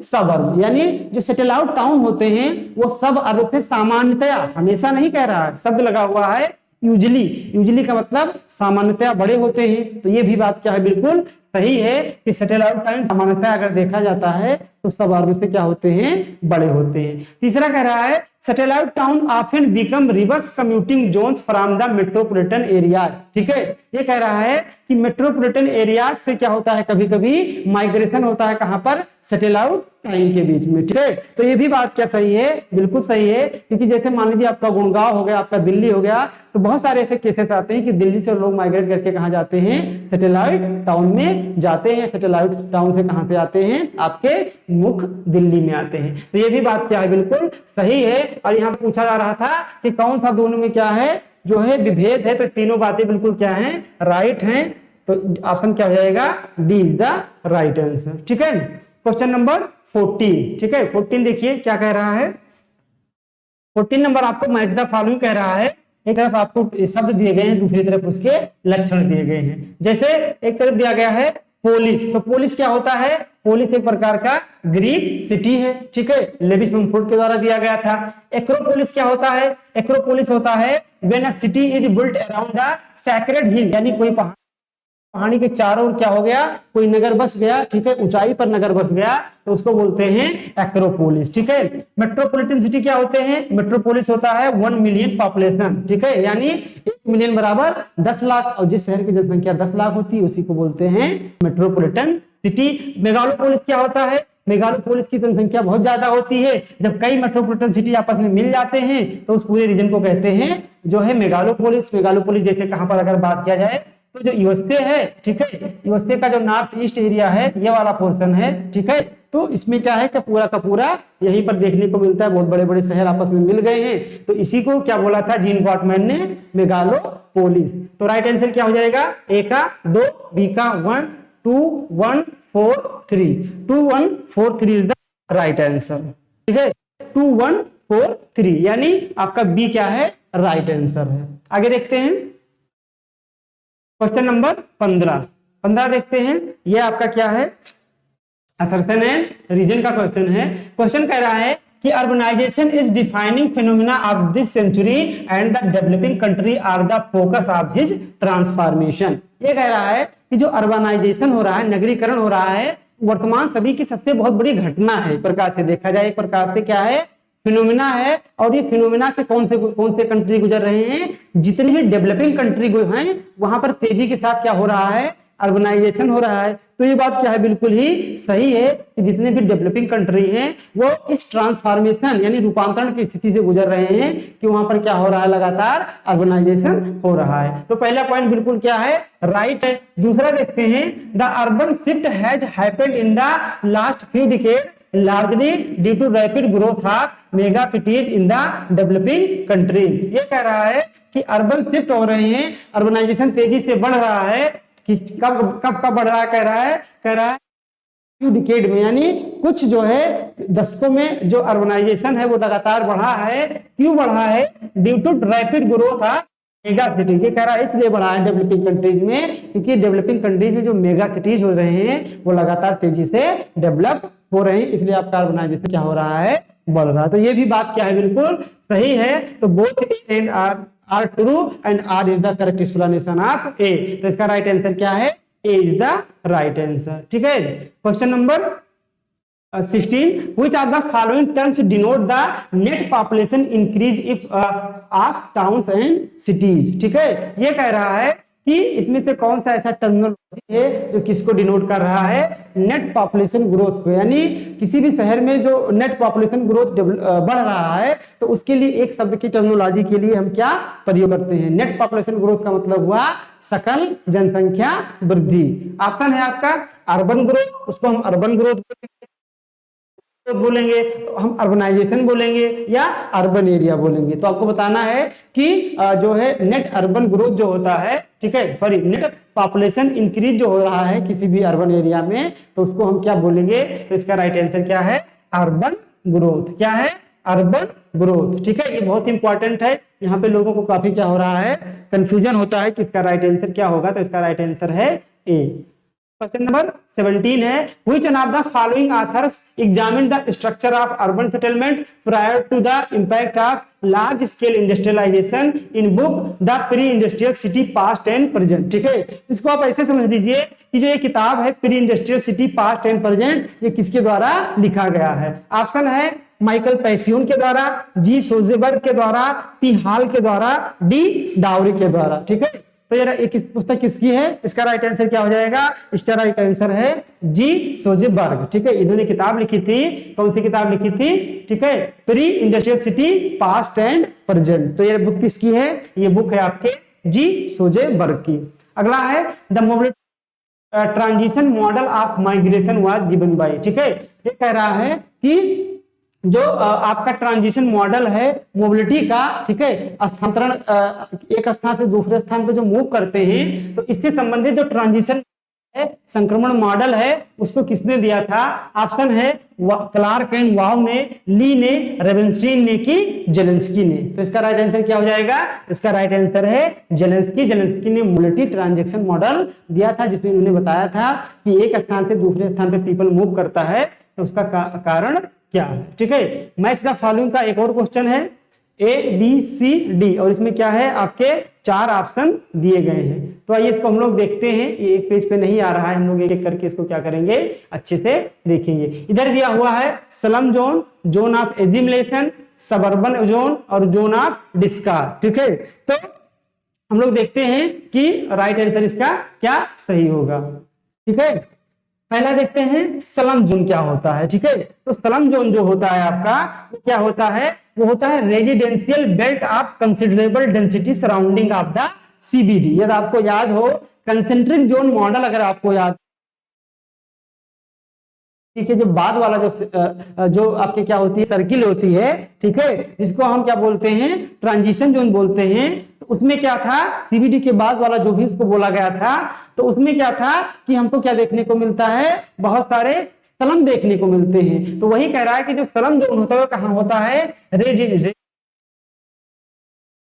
सबअर्ब, यानी जो सैटेलाइट टाउन होते हैं वो सबअर्ब से सामान्यतया, हमेशा नहीं कह रहा है, शब्द लगा हुआ है यूजली, यूजली का मतलब सामान्यतया बड़े होते हैं, तो ये भी बात क्या है, बिल्कुल सही है कि सैटेलाइट टाउन सामान्यतया अगर देखा जाता है तो सबअर्ब से क्या होते हैं, बड़े होते हैं। तीसरा कह रहा है satellite town often become reverse commuting zones from the metropolitan area. ठीक है, ये कह रहा है कि मेट्रोपॉलिटन एरिया से क्या होता है, कभी कभी माइग्रेशन होता है, कहां पर, सैटेलाइट टाउन के बीच में। ठीक है, तो ये भी बात क्या सही है, बिल्कुल सही है, क्योंकि जैसे मान लीजिए आपका गुड़गांव हो गया, आपका दिल्ली हो गया, तो बहुत सारे ऐसे केसेस आते हैं कि दिल्ली से लोग माइग्रेट करके कहां जाते हैं, सैटेलाइट टाउन में जाते हैं। सैटेलाइट टाउन से कहां से आते हैं, आपके मुख्य दिल्ली में आते हैं, तो ये भी बात क्या है, बिल्कुल सही है। और यहाँ पूछा जा रहा था कि कौन सा दोनों में क्या है, जो है विभेद है, तो तीनों बातें बिल्कुल क्या है, राइट हैं, तो ऑप्शन क्या हो जाएगा, D is the right answer. ठीक है, क्वेश्चन नंबर 14। ठीक है, 14 देखिए क्या कह रहा है, 14 नंबर आपको मैच द फॉलोइंग कह रहा है। एक तरफ आपको शब्द दिए गए हैं, दूसरी तरफ उसके लक्षण दिए गए हैं। जैसे एक तरफ दिया गया है पोलिस, तो पोलिस क्या होता है, पोलिस एक प्रकार का ग्रीक सिटी है। ठीक है, लेविस मम्फोर्ड के द्वारा दिया गया था। एक्रोपोलिस क्या होता है, एक्रोपोलिस होता है when a city is built around a sacred hill, यानी कोई पहाड़ पहाड़ी के चारों ओर क्या हो गया, कोई नगर बस गया, ठीक है, ऊंचाई पर नगर बस गया, तो उसको बोलते हैं एक्रोपोलिस, ठीक है। मेट्रोपॉलिटन सिटी क्या होते हैं, मेट्रोपोलिस होता है 1 मिलियन पॉपुलेशन, ठीक है, यानी 1 मिलियन बराबर 10 लाख, और जिस शहर की जनसंख्या 10 लाख होती है उसी को बोलते हैं मेट्रोपॉलिटन सिटी। मेगालोपोलिस क्या होता है, मेगालोपोलिस की जनसंख्या बहुत ज्यादा होती है, जब कई मेट्रोपॉलिटन सिटी आपस में मिल जाते हैं तो उस पूरे रीजन को कहते हैं जो है मेगालोपोलिस। मेगालोपोलिस जैसे कहां पर अगर बात किया जाए तो जो यूएसए है, ठीक है, यूएसए का जो नॉर्थ ईस्ट एरिया है ये वाला पोर्शन है, ठीक है, तो इसमें क्या है कि पूरा का पूरा यहीं पर देखने को मिलता है, बहुत बड़े बड़े शहर आपस में मिल गए हैं, तो इसी को क्या बोला था जीन गॉटमैन ने, मेगालोपोलिस। तो राइट आंसर क्या हो जाएगा, ए का 2, बी का 1 2 1 4 3, 2 1 4 3 इज द राइट आंसर, ठीक है, 2 1 4 3 यानी आपका बी क्या है, राइट आंसर है। आगे देखते हैं क्वेश्चन नंबर 15 देखते हैं, ये आपका क्या है, असर्शन एंड रीजन का क्वेश्चन है। क्वेश्चन कह रहा है कि urbanisation is defining phenomena of this century and the developing country are the focus of his transformation. ये कह रहा है कि जो अर्बनाइजेशन हो रहा है, नगरीकरण हो रहा है, वर्तमान सदी की सबसे बहुत बड़ी घटना है, एक प्रकार से देखा जाए, एक प्रकार से क्या है, फिनोमिना है। और ये फिनोमिना से कौन से कंट्री गुजर रहे हैं, जितनी भी डेवलपिंग कंट्री हैं वहां पर तेजी के साथ क्या हो रहा है, अर्बनाइजेशन हो रहा है। तो ये बात क्या है, बिल्कुल ही सही है कि जितने भी डेवलपिंग कंट्री हैं वो इस ट्रांसफॉर्मेशन यानी रूपांतरण की स्थिति से गुजर रहे हैं कि वहां पर क्या हो रहा है, लगातार अर्बनाइजेशन हो रहा है। तो पहला पॉइंट बिल्कुल क्या है, राइट है। दूसरा देखते हैं, the urban shift has happened in the last few decade largely due to rapid growth of mega cities in the developing country। ये कह रहा है कि अर्बन शिफ्ट हो रहे हैं, अर्बनाइजेशन तेजी से बढ़ रहा है, कि कब बढ़ रहा है, कह रहा है फ्यू डिकेड में, यानी कुछ जो है दशकों में जो अर्बनाइजेशन है वो लगातार बढ़ा है। क्यों बढ़ा है, due to rapid growth of mega cities. ये कह रहा है इसलिए बढ़ा है डेवलपिंग कंट्रीज में, क्योंकि डेवलपिंग कंट्रीज में जो मेगा सिटीज हो रहे हैं वो लगातार तेजी से डेवलप हो रहे हैं, इसलिए आपका अर्बनाइजेशन क्या हो रहा है, बढ़ रहा है। तो ये भी बात क्या है, बिल्कुल सही है। तो both A and R true and R is the correct explanation of A. तो इसका राइट आंसर क्या है, A is the right answer, ठीक है। Question number 16, which of the following terms denote the net population increase if of towns and cities। ठीक है, ये कह रहा है कि इसमें से कौन सा ऐसा टर्मिनोलॉजी है जो किसको डिनोट कर रहा है, नेट पॉपुलेशन ग्रोथ को। यानी किसी भी शहर में जो नेट पॉपुलेशन ग्रोथ बढ़ रहा है तो उसके लिए एक शब्द की टर्मिनोलॉजी के लिए हम क्या प्रयोग करते हैं, नेट पॉपुलेशन ग्रोथ का मतलब हुआ सकल जनसंख्या वृद्धि। ऑप्शन है आपका अर्बन ग्रोथ, उसको हम अर्बन ग्रोथ बोलेंगे, हम अर्बनाइजेशन बोलेंगे या अर्बन एरिया बोलेंगे। तो आपको बताना है कि जो है नेट अर्बन ग्रोथ जो होता है, ठीक है, सॉरी नेट पॉपुलेशन इंक्रीज जो हो रहा है किसी भी अर्बन एरिया में, तो उसको हम क्या बोलेंगे। तो इसका राइट आंसर क्या है, अर्बन ग्रोथ। क्या है, अर्बन ग्रोथ, ठीक है। ये बहुत इंपॉर्टेंट है, यहाँ पे लोगों को काफी क्या हो रहा है, कंफ्यूजन होता है कि इसका राइट आंसर क्या होगा। तो इसका राइट आंसर है ए। क्वेश्चन नंबर 17 है, which one of the following authors examined the structure of urban settlement prior to the impact of large scale industrialization in book The Pre-Industrial City Past and Present। ठीक है, इसको आप ऐसे समझ लीजिए कि जो ये किताब है pre industrial city past and present, ये किसके द्वारा लिखा गया है। ऑप्शन है माइकल पैसियोन के द्वारा, जी सोजेबर्ग के द्वारा, टी हॉल के द्वारा, डी डाउरी के द्वारा। ठीक है, तो ये एक पुस्तक किसकी है, इसका राइट आंसर क्या हो जाएगा, इसका राइट आंसर है जी सोजेबर्ग। ठीक है, इन्होंने किताब लिखी थी, कौन सी किताब लिखी थी, ठीक है, pre industrial city past and present. तो ये बुक किसकी है, ये बुक है आपके जी सोजेबर्ग की। अगला है the mobility transition model of migration was given by. ठीक है, ये कह रहा है कि जो आपका ट्रांजिशन मॉडल है मोबिलिटी का, ठीक है, स्थानांतरण एक स्थान से दूसरे स्थान पे जो मूव करते हैं, तो इससे संबंधित जो ट्रांजिशन है संक्रमण मॉडल है उसको किसने दिया था। ऑप्शन है क्लार्क एंड वाव ने, ली ने, रेवेंस्टीन ने कि जेलेंस्की ने। तो इसका राइट आंसर क्या हो जाएगा, इसका राइट आंसर है जेलेंस्की। जेलेंस्की ने मोबिलिटी ट्रांजैक्शन मॉडल दिया था जिसमें उन्होंने बताया था कि एक स्थान से दूसरे स्थान पे पीपल मूव करता है तो उसका कारण क्या है। ठीक है, मैच द फॉलोइंग का एक और क्वेश्चन है ए बी सी डी, और इसमें क्या है आपके 4 ऑप्शन दिए गए हैं। तो आइए इसको हम लोग देखते हैं, ये एक पेज पे नहीं आ रहा है, हम लोग एक एक करके इसको क्या करेंगे अच्छे से देखेंगे। इधर दिया हुआ है slum zone, zone of assimilation, suburban zone और जोन ऑफ डिस्कार्ड। ठीक है, तो हम लोग देखते हैं कि राइट आंसर इसका क्या सही होगा। ठीक है, पहला देखते हैं स्लम जोन क्या होता है। ठीक है, तो स्लम जोन जो होता है आपका वो क्या होता है, वो होता है residential belt of considerable density surrounding of the CBD. यदि आपको याद हो कंसेंट्रिक जोन मॉडल, अगर आपको याद, ठीक है, जो बाद वाला जो आपके क्या होती है सर्किल होती है, ठीक है, जिसको हम क्या बोलते हैं ट्रांजिशन जोन बोलते हैं, तो उसमें क्या था सीबीडी के बाद वाला जो भी उसको बोला गया था, तो उसमें क्या था कि हमको क्या देखने को मिलता है, बहुत सारे स्लम देखने को मिलते हैं। तो वही कह रहा है कि जो स्लम जोन होता है वो कहाँ होता है,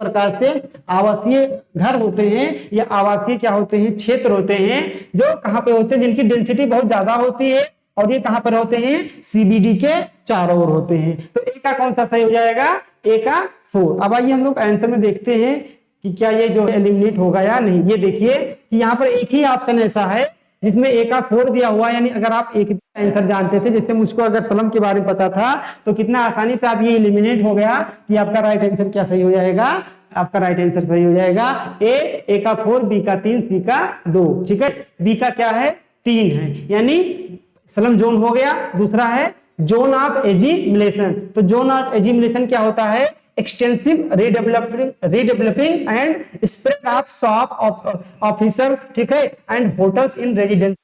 प्रकार से आवासीय घर होते हैं या आवासीय क्या होते हैं क्षेत्र होते हैं, जो कहाँ पे होते हैं, जिनकी डेंसिटी बहुत ज्यादा होती है, और ये कहां पर होते हैं सीबीडी के चारों ओर होते हैं। तो ए का कौन सा सही हो जाएगा, ए का 4। अब आइए हम लोग आंसर में देखते हैं कि क्या ये जो एलिमिनेट होगा या नहीं। ये देखिए कि यहाँ पर एक ही ऑप्शन ऐसा है जिसमें ए का 4 दिया हुआ है, यानी अगर आप एक आंसर जानते थे, जैसे मुझको अगर स्लम के बारे में पता था, तो कितना आसानी से आप ये एलिमिनेट हो गया कि आपका राइट आंसर क्या सही हो जाएगा, आपका राइट आंसर सही हो जाएगा ए का 4, बी का 3, सी का 2। ठीक है, बी का क्या है 3 है, यानी स्लम जोन हो गया। दूसरा है जोन ऑफ एजिमुलेशन, तो जोन ऑफ एजिमुलेशन क्या होता है, extensive redeveloping and spread of shop officers, ठीक है, एंड होटल्स इन रेजिडेंस।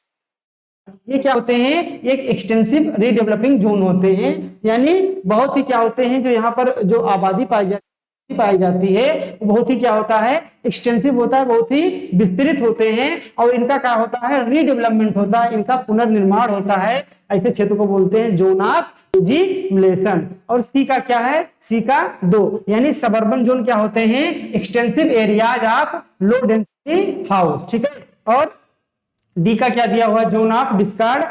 ये क्या होते हैं, एक एक्सटेंसिव रीडेवलपिंग जोन होते हैं, यानी बहुत ही क्या होते हैं, जो यहाँ पर जो आबादी पाई जाती है वो बहुत ही क्या होता है, एक्सटेंसिव होता है, बहुत ही विस्तृत होते हैं, और इनका क्या होता है, रीडेवलपमेंट होता है, इनका पुनर्निर्माण होता है। ऐसे क्षेत्र को बोलते हैं जोन ऑफ एजिमुलेशन। और सी का क्या है, सी का 2, यानी सबर्बन जोन क्या होते हैं, extensive areas of low density house. ठीक है, और डी का क्या दिया हुआ, zone of discard.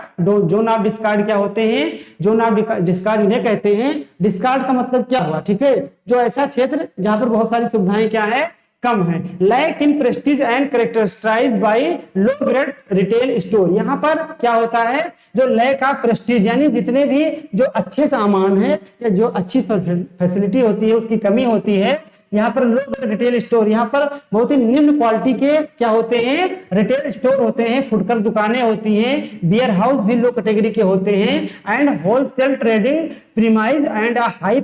Zone of discard क्या होते हैं, जोन ऑफ डिस्कार्ड उन्हें कहते हैं। डिस्कार्ड का मतलब क्या हुआ, ठीक है, जो ऐसा क्षेत्र जहां पर बहुत सारी सुविधाएं क्या है, कम है। Lack in prestige and characterised by low grade retail store. यहाँ पर क्या होता है, जो लैक ऑफ प्रेस्टीज, यानी जितने भी जो अच्छे सामान है या जो अच्छी फैसिलिटी होती है उसकी कमी होती है। यहाँ पर लो रिटेल स्टोर, यहाँ पर बहुत ही निम्न क्वालिटी के क्या होते हैं, रिटेल स्टोर होते हैं, फुटकर दुकानें होती हैं, बियर हाउस भी लो कैटेगरी के होते हैं, and wholesale trading premise and high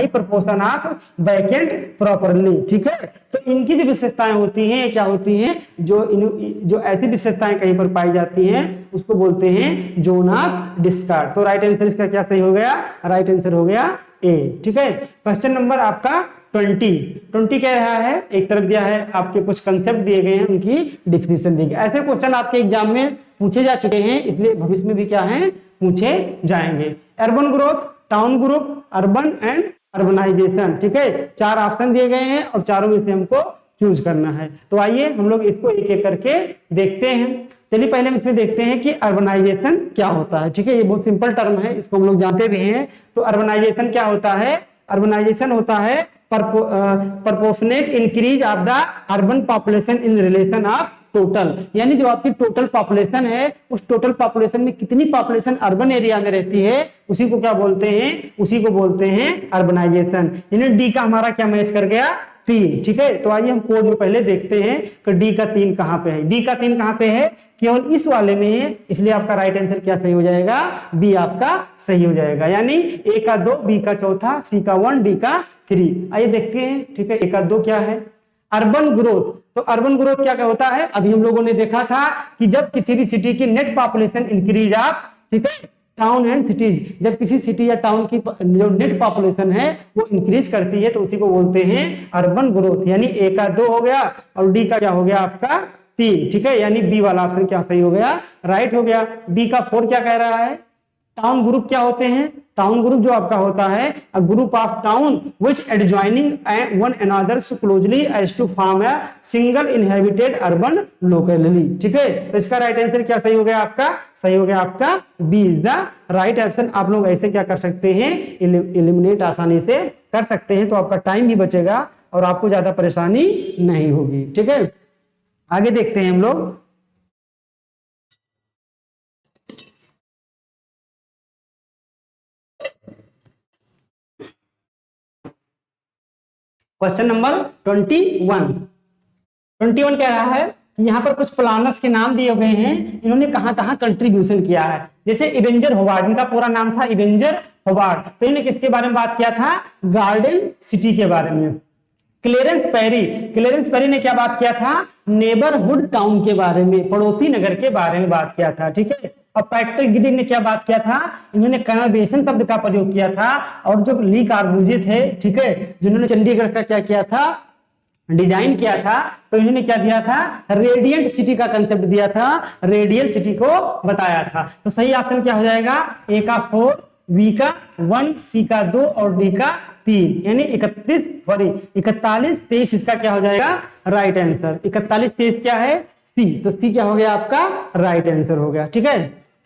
proportion of vacant properly. ठीक है, तो इनकी जो विशेषताएं होती हैं क्या होती हैं, जो ऐसी विशेषताएं कहीं पर पाई जाती हैं उसको बोलते हैं जोन ऑफ डिस्कार्ड। तो राइट आंसर इसका क्या सही हो गया, राइट आंसर हो गया ए। ठीक है, क्वेश्चन नंबर आपका 20 कह रहा है, एक तरफ दिया है आपके कुछ कंसेप्ट दिए गए हैं, उनकी डिफिनीशन दी गई। ऐसे क्वेश्चन आपके एग्जाम में पूछे जा चुके हैं, इसलिए भविष्य में भी क्या है, पूछे जाएंगे। Urban growth, town group, urban and urbanisation. ठीक है, 4 ऑप्शन दिए गए हैं और चारों में से हमको चूज करना है। तो आइए हम लोग इसको एक एक करके देखते हैं। चलिए पहले हम इसमें देखते हैं कि अर्बनाइजेशन क्या होता है। ठीक है, ये बहुत सिंपल टर्म है, इसको हम लोग जानते भी हैं। तो अर्बनाइजेशन क्या होता है, अर्बनाइजेशन होता है proportionate increase of the urban population in relation of total, यानी जो आपकी टोटल पॉपुलेशन है, उस टोटल पॉपुलेशन में कितनी पॉपुलेशन अर्बन एरिया में रहती है, उसी को क्या बोलते हैं, उसी को बोलते हैं अर्बनाइजेशन। यानी डी का हमारा क्या मैच कर गया, 3। ठीक है, तो आइए हम कोड में पहले देखते हैं कि डी का 3 कहां पे है। डी का 3 कहां पे है, केवल इस वाले में है, इसलिए आपका राइट आंसर क्या सही हो जाएगा, बी आपका सही हो जाएगा। यानी ए का 2, बी का 4, सी का 1, डी का 3। आइए देखते हैं। ठीक है, ए का 2 क्या है, अर्बन ग्रोथ। तो अर्बन ग्रोथ क्या होता है, अभी हम लोगों ने देखा था कि जब किसी भी सिटी की नेट पॉपुलेशन इंक्रीज ऑफ, ठीक है, टाउन एंड सिटीज, जब किसी सिटी या टाउन की जो नेट पॉपुलेशन है वो इंक्रीज करती है तो उसी को बोलते हैं अर्बन ग्रोथ। यानी ए का 2 हो गया और डी का क्या हो गया आपका 3। ठीक है, यानी बी वाला ऑप्शन क्या सही हो गया, राइट हो गया। बी का 4 क्या कह रहा है, टाउन ग्रुप क्या होते हैं? टाउन ग्रुप जो आपका होता है a group of town which adjoining one another so closely as to form a single inhabited urban locality. ठीक है, तो इसका राइट आंसर क्या सही हो गया आपका? सही हो गया आपका B is the right option. आप लोग ऐसे क्या कर सकते हैं, एलिमिनेट आसानी से कर सकते हैं, तो आपका टाइम भी बचेगा और आपको ज्यादा परेशानी नहीं होगी। ठीक है, आगे देखते हैं हम लोग। क्वेश्चन नंबर 21 कह रहा है कि यहाँ पर कुछ प्लानर्स के नाम दिए गए हैं, इन्होंने कहां कहां कंट्रीब्यूशन किया है। जैसे इवेंजर होवार्ड, इनका पूरा नाम था इवेंजर होवार्ड, तो इन्होंने किसके बारे में बात किया था? गार्डन सिटी के बारे में। क्लेरेंस पेरी ने क्या बात किया था? नेबरहुड टाउन के बारे में, पड़ोसी नगर के बारे में बात किया था। ठीक है, और पैट्रिक गिडिंग ने क्या बात किया था? इन्होंने कन्वर्सेशन शब्द का प्रयोग किया था। और जो ली कार्बूजे थे, ठीक है, जिन्होंने चंडीगढ़ का क्या किया था? डिजाइन किया था, तो इन्होंने क्या दिया था? रेडियंट सिटी का कंसेप्ट दिया था, रेडियल सिटी को बताया था। तो सही ऑप्शन क्या हो जाएगा? ए का 4, बी का 1, सी का 2 और डी का 3, यानी 41 इसका क्या हो जाएगा? Right answer. 41 23 क्या है? सी, तो सी क्या हो गया आपका? राइट आंसर हो गया। ठीक है,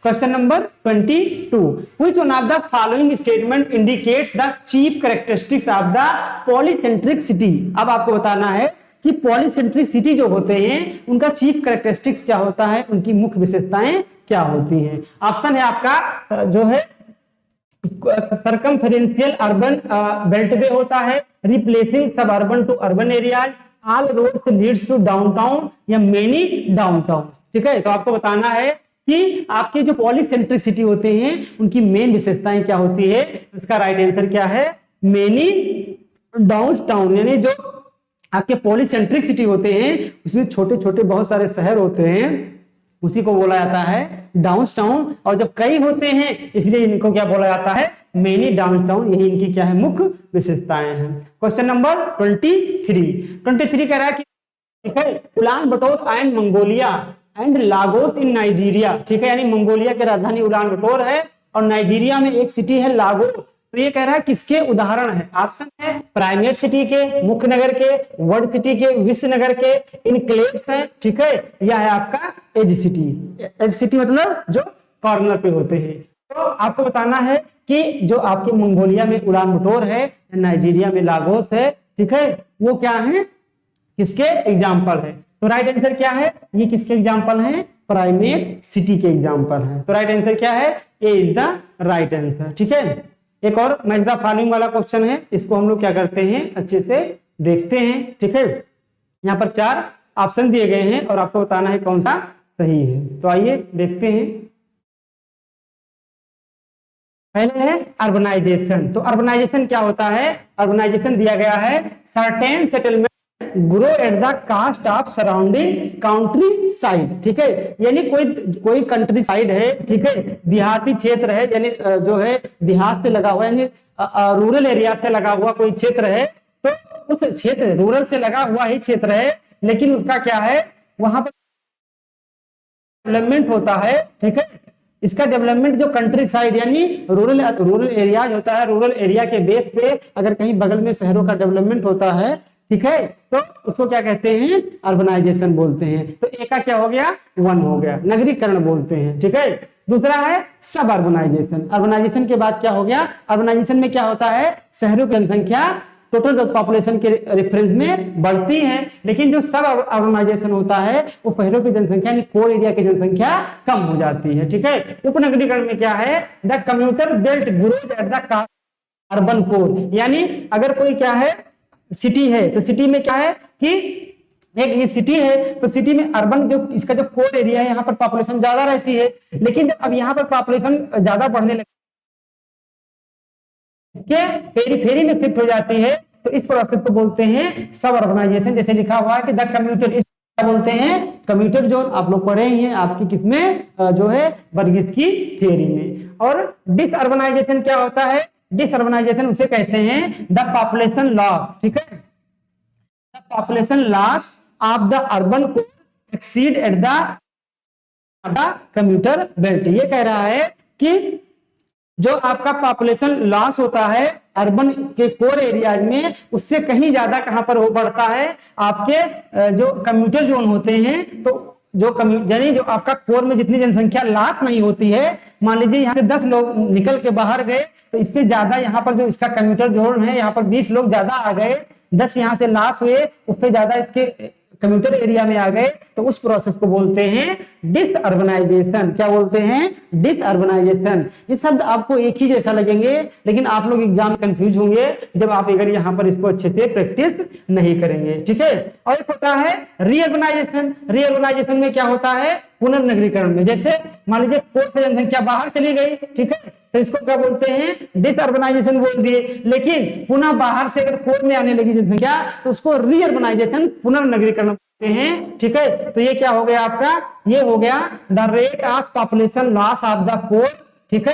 question number 22, which one of the following statement indicates the chief characteristics of the polycentric city? अब आपको बताना है कि पॉलीसेंट्रिक सिटी जो होते हैं उनका चीफ कैरेक्टरिस्टिक्स क्या होता है, उनकी मुख्य विशेषताएं क्या होती हैं। ऑप्शन है आपका जो है सर्कमफेरेंशियल अर्बन बेल्टवे होता है, replacing sub urban to urban areas, all roads leads to downtown, या मेनी डाउनटाउन। ठीक है, तो आपको बताना है कि आपके जो पॉलीसेंट्रिक सिटी होते हैं उनकी मेन विशेषताएं क्या होती है। इसका राइट आंसर क्या है? मेनी डाउनटाउन, यानी जो आपके पॉलीसेंट्रिक सिटी होते हैं उसमें छोटे छोटे बहुत सारे शहर होते हैं, उसी को बोला जाता है डाउनटाउन। और जब कई होते हैं इसलिए इनको क्या बोला जाता है? Many downtown. यही इनकी क्या है? मुख्य विशेषताएं हैं। क्वेश्चन नंबर 23 कह रहा है कि ठीक है, उलान बटोर and Mongolia and Lagos in Nigeria. ठीक है, यानी मंगोलिया की राजधानी उलान बटोर है और नाइजीरिया में एक सिटी है लागोस। तो ये कह रहा है किसके उदाहरण है? ऑप्शन है प्राइमेट सिटी के, मुख्य नगर के, वर्ल्ड सिटी के, विश्व नगर के, इनक्लेव्स है। ठीक है, यह है आपका एज सिटी। एज सिटी मतलब जो कॉर्नर पे होते हैं। तो आपको बताना है कि जो आपके मंगोलिया में उलान बटोर है, नाइजीरिया में लागोस है, ठीक है, वो क्या है? किसके एग्जाम्पल है? तो राइट आंसर क्या है? ये किसके एग्जाम्पल है? प्राइमेट सिटी के एग्जाम्पल है। तो राइट आंसर क्या है? A is the right answer. ठीक है, एक और मैच द फॉलोइंग वाला क्वेश्चन है, इसको हम लोग क्या करते हैं अच्छे से देखते हैं। ठीक है, यहाँ पर 4 ऑप्शन दिए गए हैं और आपको बताना है कौन सा सही है। तो आइए देखते हैं। पहले है अर्बनाइजेशन। तो अर्बनाइजेशन क्या होता है? अर्बनाइजेशन दिया गया है certain settlement grow at the cost of surrounding country side. ठीक है, यानी कोई कंट्री साइड है, ठीक है, देहाती क्षेत्र है, यानी जो है देहात से लगा हुआ, यानी रूरल एरिया से लगा हुआ कोई क्षेत्र है, तो उस क्षेत्र रूरल से लगा हुआ ही क्षेत्र है, लेकिन उसका क्या है? वहां पर डेवलपमेंट होता है। ठीक है, इसका डेवलपमेंट जो कंट्री साइड यानी रूरल एरियाज होता है, रूरल एरिया के बेस पे अगर कहीं बगल में शहरों का डेवलपमेंट होता है, ठीक है, तो उसको क्या कहते हैं? अर्बनाइजेशन बोलते हैं। तो ए का क्या हो गया? 1 हो गया, नगरीकरण बोलते हैं। ठीक है, दूसरा है सब अर्बनाइजेशन। अर्बनाइजेशन के बाद क्या हो गया? अर्बनाइजेशन में क्या होता है? शहरों की जनसंख्या टोटल पॉपुलेशन के रेफरेंस में बढ़ती है, लेकिन जो सब अर्बनाइजेशन होता है वो शहरों की जनसंख्या यानी कोर एरिया की जनसंख्या कम हो जाती है। ठीक है, उपनगरीकरण में क्या है? The commuter belt grows at the urban core, यानी अगर कोई क्या है सिटी है, तो सिटी में क्या है कि एक ये सिटी है, तो सिटी में अर्बन जो इसका जो कोर एरिया है यहाँ पर पॉपुलेशन ज्यादा रहती है, लेकिन जब अब यहाँ पर पॉपुलेशन ज्यादा बढ़ने लगे, इसके पेरीफेरी में शिफ्ट हो जाती है, तो इस प्रोसेस को बोलते हैं सब अर्बनाइजेशन। जैसे लिखा हुआ है कि द कम्यूटर, इस बोलते हैं कम्यूटर जोन। आप लोग पढ़े ही हैं आपकी किसमें? जो है वर्गीज की थ्योरी में। और डिसअर्बनाइजेशन क्या होता है? डिसअर्बनाइजेशन उसे कहते हैं द पॉपुलेशन लॉस। ठीक है, the population loss of the urban core exceed at the commuter belt. ये कह रहा है कि जो आपका पॉपुलेशन लॉस होता है अर्बन के कोर एरियाज में, उससे कहीं ज्यादा कहां पर हो बढ़ता है, आपके जो कम्यूटर जोन होते हैं, तो जो यानी जो आपका कोर में जितनी जनसंख्या लॉस नहीं होती है, मान लीजिए यहाँ से 10 लोग निकल के बाहर गए, तो इससे ज्यादा यहाँ पर जो इसका कम्यूटर जोन है, यहाँ पर 20 लोग ज्यादा आ गए, 10 यहाँ से लॉस हुए, उससे ज्यादा इसके कम्यूटर एरिया में आ गए, तो उस प्रोसेस को बोलते हैं डिसअर्बनाइजेशन। क्या बोलते हैं? डिसअर्बनाइजेशन। ये शब्द आपको एक ही जैसा लगेंगे, लेकिन आप लोग एग्जाम कंफ्यूज होंगे जब आप अगर यहाँ पर इसको अच्छे से प्रैक्टिस नहीं करेंगे, ठीक है। और एक होता है रीअर्बनाइजेशन। रीअर्बनाइजेशन में क्या होता है? पुनर्नगरीकरण में, जैसे मान लीजिए कोर से जनसंख्या बाहर चली गई, ठीक है, तो इसको क्या बोलते हैं? डिसअर्बनाइजेशन बोल दिए। लेकिन पुनः बाहर से अगर कोर में आने लगी जनसंख्या, तो उसको रीअर्बनाइजेशन, पुनर्नगरीकरण बोलते हैं, ठीक है। तो ये क्या हो गया आपका? ये हो गया the rate of population loss of the core, ठीक है,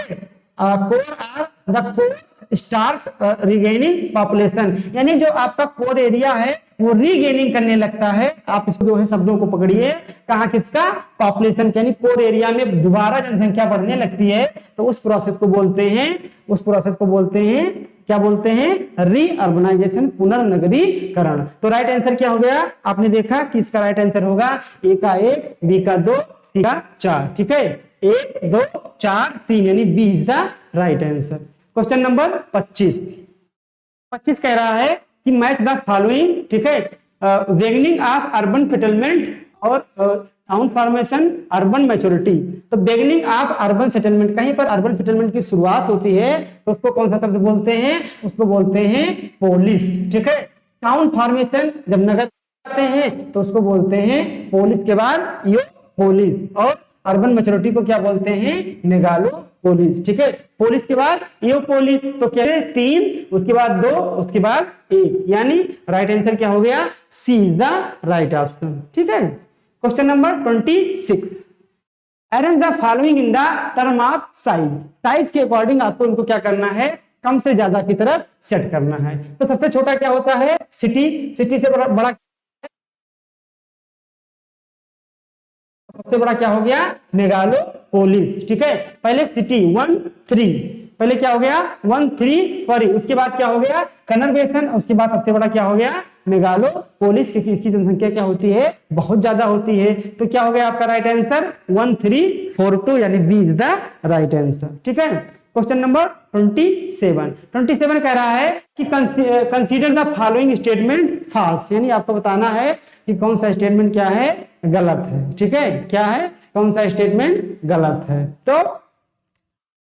core are the core starts regaining population, यानी जो आपका कोर एरिया है वो रीगेनिंग करने लगता है। आप इसको जो है शब्दों को पकड़िए, कहा किसका? पॉपुलेशन, यानी कोर एरिया में दोबारा जनसंख्या बढ़ने लगती है, तो उस प्रोसेस को बोलते हैं, उस प्रोसेस को बोलते हैं, क्या बोलते हैं? रीअर्बनाइजेशन, पुनर्नगरीकरण। तो राइट आंसर क्या हो गया? आपने देखा कि इसका राइट आंसर होगा ए का 1, बी का 2, सी का 4, ठीक है, 1 2 4 3, यानी B is the right answer. Question number 25 कह रहा है कि मैच द फॉलोइंग, ठीक है, बिगिनिंग ऑफ अर्बन सेटलमेंट और टाउन फॉर्मेशन, अर्बन मैच्योरिटी। तो बिगिनिंग ऑफ अर्बन सेटलमेंट, कहीं पर अर्बन सेटलमेंट की शुरुआत होती है, तो उसको कौन सा शब्द बोलते हैं? उसको बोलते हैं पोलिस, ठीक है। टाउन फॉर्मेशन, जब नगर आते हैं तो उसको बोलते हैं पोलिस, के बाद यो पोलिस, और अर्बन मैच्योरिटी को क्या बोलते हैं? मेगालोपोलिस, ठीक है। पोलिस के बाद यो पोलिस, तो क्या है? 3, उसके बाद 2, उसके बाद 1, यानी राइट आंसर क्या हो गया? सी इज द राइट ऑप्शन, ठीक है। Question number 26, arrange the following in the term of size. Size के अकॉर्डिंग आपको इनको क्या करना है? कम से ज्यादा की तरफ सेट करना है। तो सबसे छोटा क्या होता है? सिटी। सिटी से बड़ा सबसे बड़ा क्या हो गया? मेगालोपोलिस, ठीक है। पहले सिटी 1 3, पहले क्या हो गया? 1 3 फरी, उसके बाद क्या हो गया? कन्वर्सेशन, उसके बाद सबसे बड़ा क्या हो गया? मेगालोपोलिस, क्योंकि इसकी जनसंख्या क्या होती है? बहुत ज्यादा होती है। तो क्या हो गया आपका राइट आंसर? 1342, यानी B is the right answer, ठीक है। क्वेश्चन नंबर 27 कह रहा है कि consider the following statement false, यानी आपको बताना है कि कौन सा स्टेटमेंट क्या है? गलत है, ठीक है। क्या है? कौन सा स्टेटमेंट गलत है? तो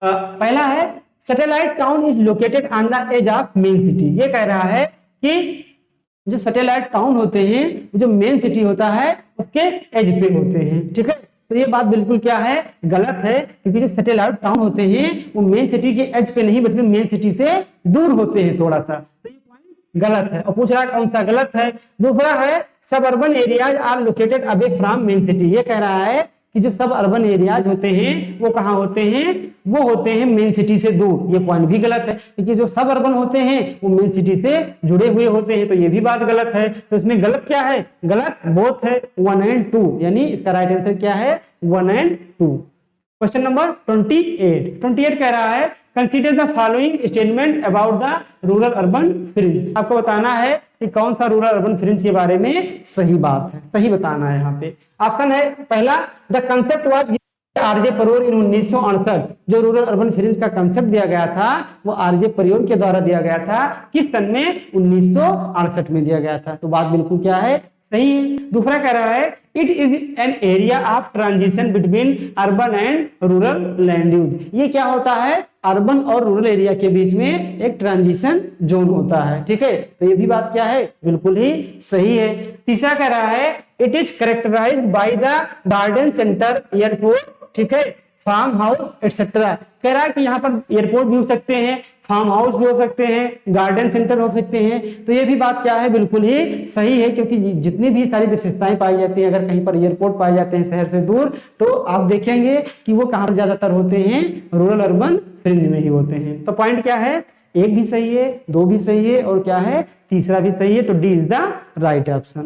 पहला है satellite town is located on the edge of main city. ये कह रहा है कि जो सैटेलाइट टाउन होते हैं, जो मेन सिटी होता है उसके एज पे होते हैं, ठीक है। तो ये बात बिल्कुल क्या है? गलत है, क्योंकि जो सैटेलाइट टाउन होते हैं वो मेन सिटी के एज पे नहीं बल्कि मेन सिटी से दूर होते हैं थोड़ा सा। तो ये पॉइंट गलत है। और पूछ रहा है कौन सा गलत है? दूसरा है sub urban areas are located away from main city. ये कह रहा है कि जो सब अर्बन एरियाज होते हैं वो कहाँ होते हैं? वो होते हैं मेन सिटी से दूर। ये पॉइंट भी गलत है, क्योंकि जो सब अर्बन होते हैं वो मेन सिटी से जुड़े हुए होते हैं। तो ये भी बात गलत है। तो इसमें गलत क्या है? गलत बोथ है, 1 और 2, यानी इसका राइट आंसर क्या है? 1 और 2। क्वेश्चन नंबर 28 कह रहा है consider the following statement about the rural urban fringe. आपको बताना है कि कौन सा रूरल अर्बन फ्रिंज के बारे में सही बात है, सही बताना है। यहाँ पे ऑप्शन है पहला, द कंसेप्ट वाज आरजे परोर इन 1968। जो रूरल अर्बन फ्रिंज का कंसेप्ट दिया गया था वो आरजे परोर के द्वारा दिया गया था। किस सन में? 1968 में दिया गया था। तो बात बिल्कुल क्या है? सही है। दूसरा कह रहा है it is an area of transition between urban and rural land use. ये क्या होता है? अर्बन और रूरल एरिया के बीच में एक ट्रांजिशन जोन होता है, ठीक है। तो ये भी बात क्या है? बिल्कुल ही सही है। तीसरा कह रहा है it is characterised by the garden centre, airport, ठीक है, फार्म हाउस एक्सेट्रा। कह रहा है कि यहाँ पर एयरपोर्ट भी हो सकते हैं, फार्म हाउस भी हो सकते हैं, गार्डन सेंटर हो सकते हैं। तो ये भी बात क्या है? बिल्कुल ही सही है, क्योंकि जितनी भी सारी विशेषताएं पाई जाती हैं, अगर कहीं पर एयरपोर्ट पाए जाते हैं शहर से दूर, तो आप देखेंगे कि वो कहाँ ज्यादातर होते हैं? रूरल अर्बन फ्रिंज में ही होते हैं। तो पॉइंट क्या है? 1 भी सही है, 2 भी सही है, और क्या है? तीसरा भी सही है। तो D is the right option.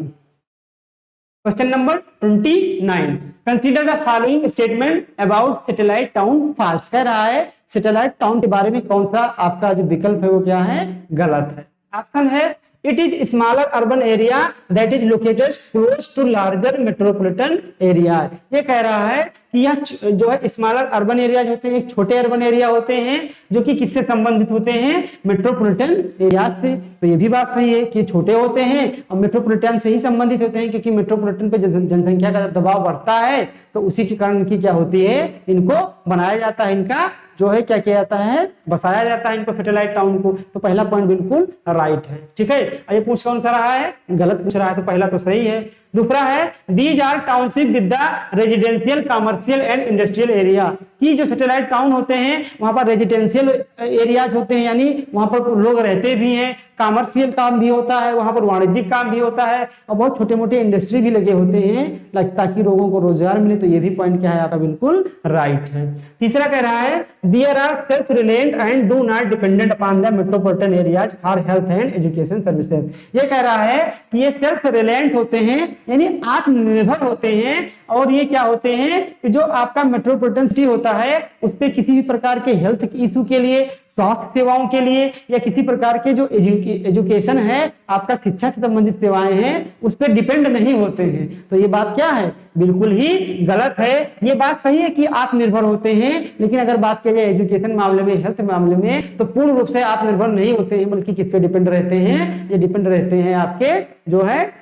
Question number 29, consider the following statement about satellite town false. कह रहा है सैटेलाइट टाउन के बारे में कौन सा आपका जो विकल्प है वो क्या है, गलत है। ऑप्शन है it is smaller urban area that is located close to larger metropolitan area. ये कह रहा है कि यह जो है स्मॉलर अर्बन एरिया होते हैं, छोटे अर्बन एरिया होते हैं जो कि किससे संबंधित होते हैं, मेट्रोपॉलिटन एरिया से। तो ये भी बात सही है कि छोटे होते हैं और मेट्रोपॉलिटन से ही संबंधित होते हैं, क्योंकि मेट्रोपॉलिटन पे जनसंख्या का दबाव बढ़ता है तो उसी के कारण इनकी क्या होती है, इनको बनाया जाता है, इनका जो है क्या किया जाता है, बसाया जाता है इनको सैटेलाइट टाउन को। तो पहला पॉइंट बिल्कुल राइट है। ठीक है, ये पूछ कौन सा रहा है, गलत पूछ रहा है, तो पहला तो सही है। दूसरा है these are township with the residential commercial and industrial area, कि जो सैटेलाइट टाउन होते हैं वहां पर रेजिडेंशियल एरियाज होते हैं, यानी वहां पर लोग रहते भी हैं, कमर्शियल काम भी होता है, वहां पर वाणिज्यिक काम भी होता है और बहुत छोटे मोटे इंडस्ट्री भी लगे होते हैं ताकि लोगों को रोजगार मिले। तो ये भी पॉइंट क्या है आपका, बिल्कुल राइट है। तीसरा कह रहा है there are self reliant and do not dependent upon the metropolitan areas for health and education services. ये कह रहा है कि ये सेल्फ रिलायंट होते हैं, यानी आत्मनिर्भर होते हैं, और ये क्या होते हैं कि जो आपका मेट्रोपॉलिटन सिटी होता है उस पर किसी भी प्रकार के हेल्थ इशू के लिए, स्वास्थ्य सेवाओं के लिए या किसी प्रकार के जो एजुकेशन है, आपका शिक्षा से संबंधित सेवाएं हैं, उस पर डिपेंड नहीं होते हैं। तो ये बात क्या है, बिल्कुल ही गलत है। ये बात सही है कि आत्मनिर्भर होते हैं, लेकिन अगर बात की जाए एजुकेशन मामले में, हेल्थ मामले में, तो पूर्ण रूप से आत्मनिर्भर नहीं होते हैं, बल्कि किस पे डिपेंड रहते हैं, ये डिपेंड रहते हैं आपके जो है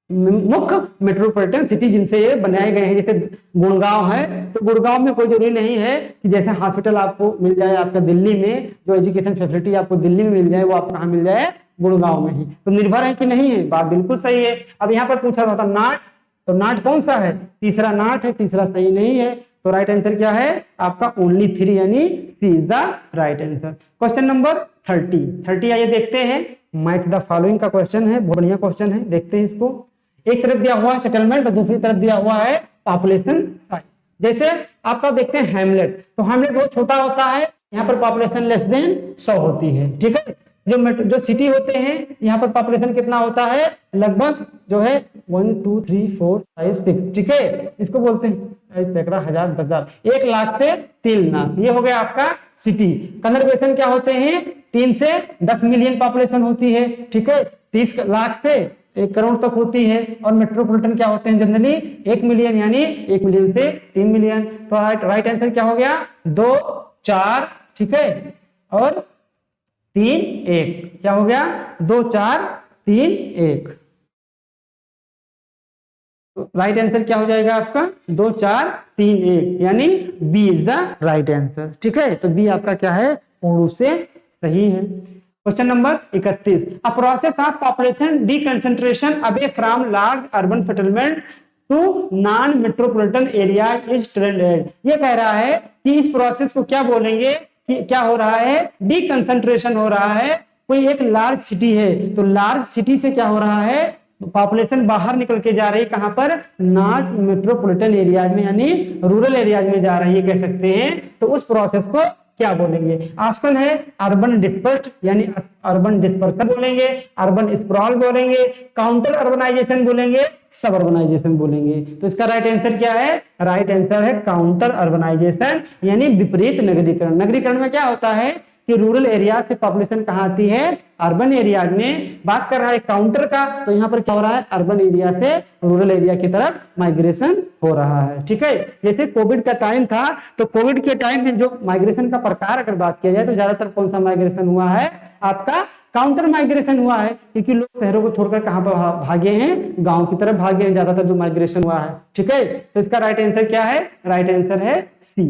मुख्य मेट्रोपॉलिटन सिटी जिनसे ये बनाए गए हैं। जैसे गुड़गांव है, तो गुड़गांव में कोई जरूरी नहीं है कि जैसे हॉस्पिटल आपको मिल जाए आपका दिल्ली में, जो एजुकेशन फैसिलिटी आपको दिल्ली में मिल जाए वो आपको कहाँ मिल जाए, गुड़गांव में ही। तो निर्भर है कि नहीं है, बात बिल्कुल सही है। अब यहाँ पर पूछा था नॉट, तो नॉट कौन सा है, तीसरा नॉट है, तीसरा सही नहीं है। तो राइट आंसर क्या है आपका, ओनली 3 यानी C is the right answer. Question number 30 आइए देखते हैं। मैच द फॉलोइंग का क्वेश्चन है, बहुत बढ़िया क्वेश्चन है, देखते हैं इसको। एक तरफ दिया हुआ है सेटलमेंट और दूसरी तरफ दिया हुआ है पॉपुलेशन साइज। जैसे आपका देखते हैं हैमलेट, तो हैमलेट बहुत छोटा होता है, यहाँ पर पॉपुलेशन लेस देन 100 होती है। ठीक है, जो सिटी होते हैं यहाँ पर पॉपुलेशन कितना होता है, लगभग जो है 1 2 3 4 5 6। ठीक है, इसको बोलते हैं सैकड़ा, हजार, 10,000, 1 लाख से 3 लाख, ये हो गया आपका सिटी। कन्वर्सेशन क्या होते हैं, 3 से 10 मिलियन पॉपुलेशन होती है। ठीक है, 30 लाख से 1 करोड़ तक होती है। और मेट्रोपॉलिटन क्या होते हैं जनरली 1 मिलियन, यानी 1 मिलियन से 3 मिलियन। तो राइट आंसर क्या हो गया, 2 4, ठीक है, और 3 1, क्या हो गया 2 4 3 1। तो राइट आंसर क्या हो जाएगा आपका 2 4 3 1, यानी B is the right answer. ठीक है, तो बी आपका क्या है, पूर्ण रूप से सही है। Question number 31, a process of population deconcentration away from large urban settlement to non metropolitan area is trended. ये कह रहा है कि इस प्रोसेस को क्या बोलेंगे, कि क्या हो रहा है, डिकंसेंट्रेशन हो रहा है। कोई एक लार्ज सिटी है, तो लार्ज सिटी से क्या हो रहा है, पॉपुलेशन बाहर निकल के जा रही है, कहां पर, नॉट मेट्रोपॉलिटन एरियाज में, यानी रूरल एरियाज में जा रही है, कह सकते हैं। तो उस प्रोसेस को क्या बोलेंगे, ऑप्शन है अर्बन डिस्पर्स्ड यानी अर्बन डिस्पर्सन बोलेंगे, अर्बन स्प्रॉल बोलेंगे, काउंटर अर्बनाइजेशन बोलेंगे, सब अर्बनाइजेशन बोलेंगे। तो इसका राइट आंसर क्या है, राइट आंसर है काउंटर अर्बनाइजेशन, यानी विपरीत नगरीकरण। नगरीकरण में क्या होता है कि रूरल एरिया से पॉपुलेशन कहाँ आती है, अर्बन एरियाज में। बात कर रहा है काउंटर का, तो यहाँ पर क्या हो रहा है, अर्बन एरिया से रूरल एरिया की तरफ माइग्रेशन हो रहा है। ठीक है, जैसे कोविड का टाइम था, तो कोविड के टाइम में जो माइग्रेशन का प्रकार अगर बात किया जाए तो ज्यादातर कौन सा माइग्रेशन हुआ है, आपका काउंटर माइग्रेशन हुआ है, क्योंकि लोग शहरों को छोड़कर कहां पर भागे हैं, गांव की तरफ भागे हैं, ज्यादातर जो माइग्रेशन हुआ है। ठीक है, तो इसका राइट आंसर क्या है, राइट आंसर है C.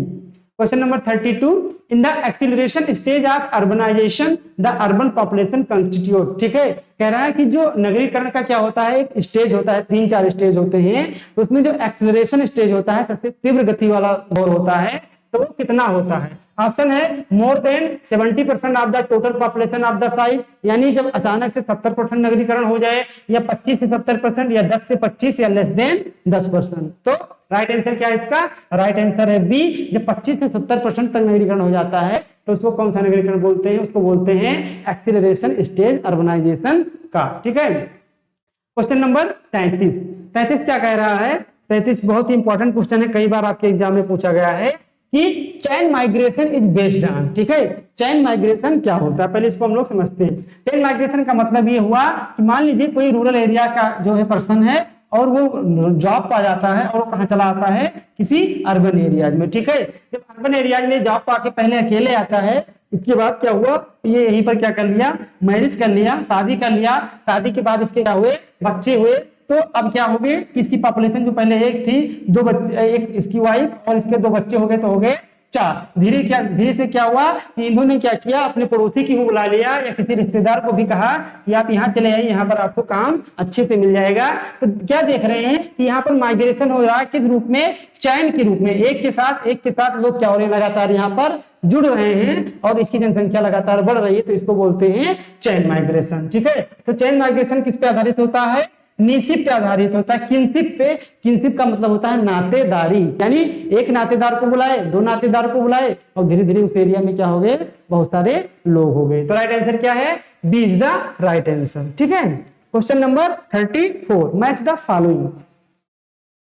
Question number 32, in the acceleration stage of urbanization the urban population constitute. ठीक है, कह रहा है कि जो नगरीकरण का क्या होता है, एक स्टेज होता है, 3-4 स्टेज होते हैं, तो उसमें जो एक्सीलरेशन स्टेज होता है, सबसे तीव्र गति वाला दौर होता है, तो वो कितना होता है। ऑप्शन है more than 70% of the total population of the site, यानी जब अचानक से 70% नगरीकरण हो जाए, या 25 से 70%, या 10 से 25, या लेस देन 10%। तो राइट आंसर क्या है इसका, राइट आंसर है बी। जब 25 से 70% तक नगरीकरण हो जाता है तो उसको कौन सा नगरीकरण बोलते हैं, उसको बोलते हैं एक्सीलरेशन स्टेज अर्बनाइजेशन का। ठीक है, क्वेश्चन नंबर 33 क्या कह रहा है, 33 बहुत ही इंपॉर्टेंट क्वेश्चन है, कई बार आपके एग्जाम में पूछा गया है कि चैन माइग्रेशन इज बेस्ड ऑन, ठीक है, चैन माइग्रेशन क्या होता है, पहले इसको हम लोग समझते हैं। चैन माइग्रेशन का मतलब ये हुआ कि मान लीजिए कोई रूरल एरिया का जो है पर्सन है और वो जॉब पा जाता है और वो कहाँ चला आता है, किसी अर्बन एरियाज में, ठीक है। जब अर्बन एरियाज में जॉब पाके पहले अकेले आता है, इसके बाद क्या हुआ, ये यहीं पर क्या कर लिया, मैरिज कर लिया, शादी कर लिया, शादी के बाद इसके क्या हुए, बच्चे हुए। तो अब क्या हो गए कि इसकी पॉपुलेशन जो पहले एक थी, दो बच्चे, एक इसकी वाइफ और इसके दो बच्चे हो गए, तो हो गए 4। धीरे से क्या हुआ कि इन्होंने क्या किया, अपने पड़ोसी की बुला लिया या किसी रिश्तेदार को भी कहा कि आप यहाँ चले आइए, यहाँ पर आपको काम अच्छे से मिल जाएगा। तो क्या देख रहे हैं कि यहाँ पर माइग्रेशन हो रहा है, किस रूप में, चैन के रूप में, एक के साथ लोग क्या हो रहे हैं, लगातार यहाँ पर जुड़ रहे हैं और इसकी जनसंख्या लगातार बढ़ रही है, तो इसको बोलते हैं चैन माइग्रेशन, ठीक है। तो चैन माइग्रेशन किस पे आधारित होता है, निशिप पे आधारित होता है, किनशिप पे। किनशिप का मतलब होता है नातेदारी, यानी एक नातेदार को बुलाए, दो नातेदार को बुलाए और धीरे धीरे उस एरिया में क्या हो गए, बहुत सारे लोग हो गए। तो राइट आंसर क्या है, B is the right answer, ठीक है। Question number 34, match the following.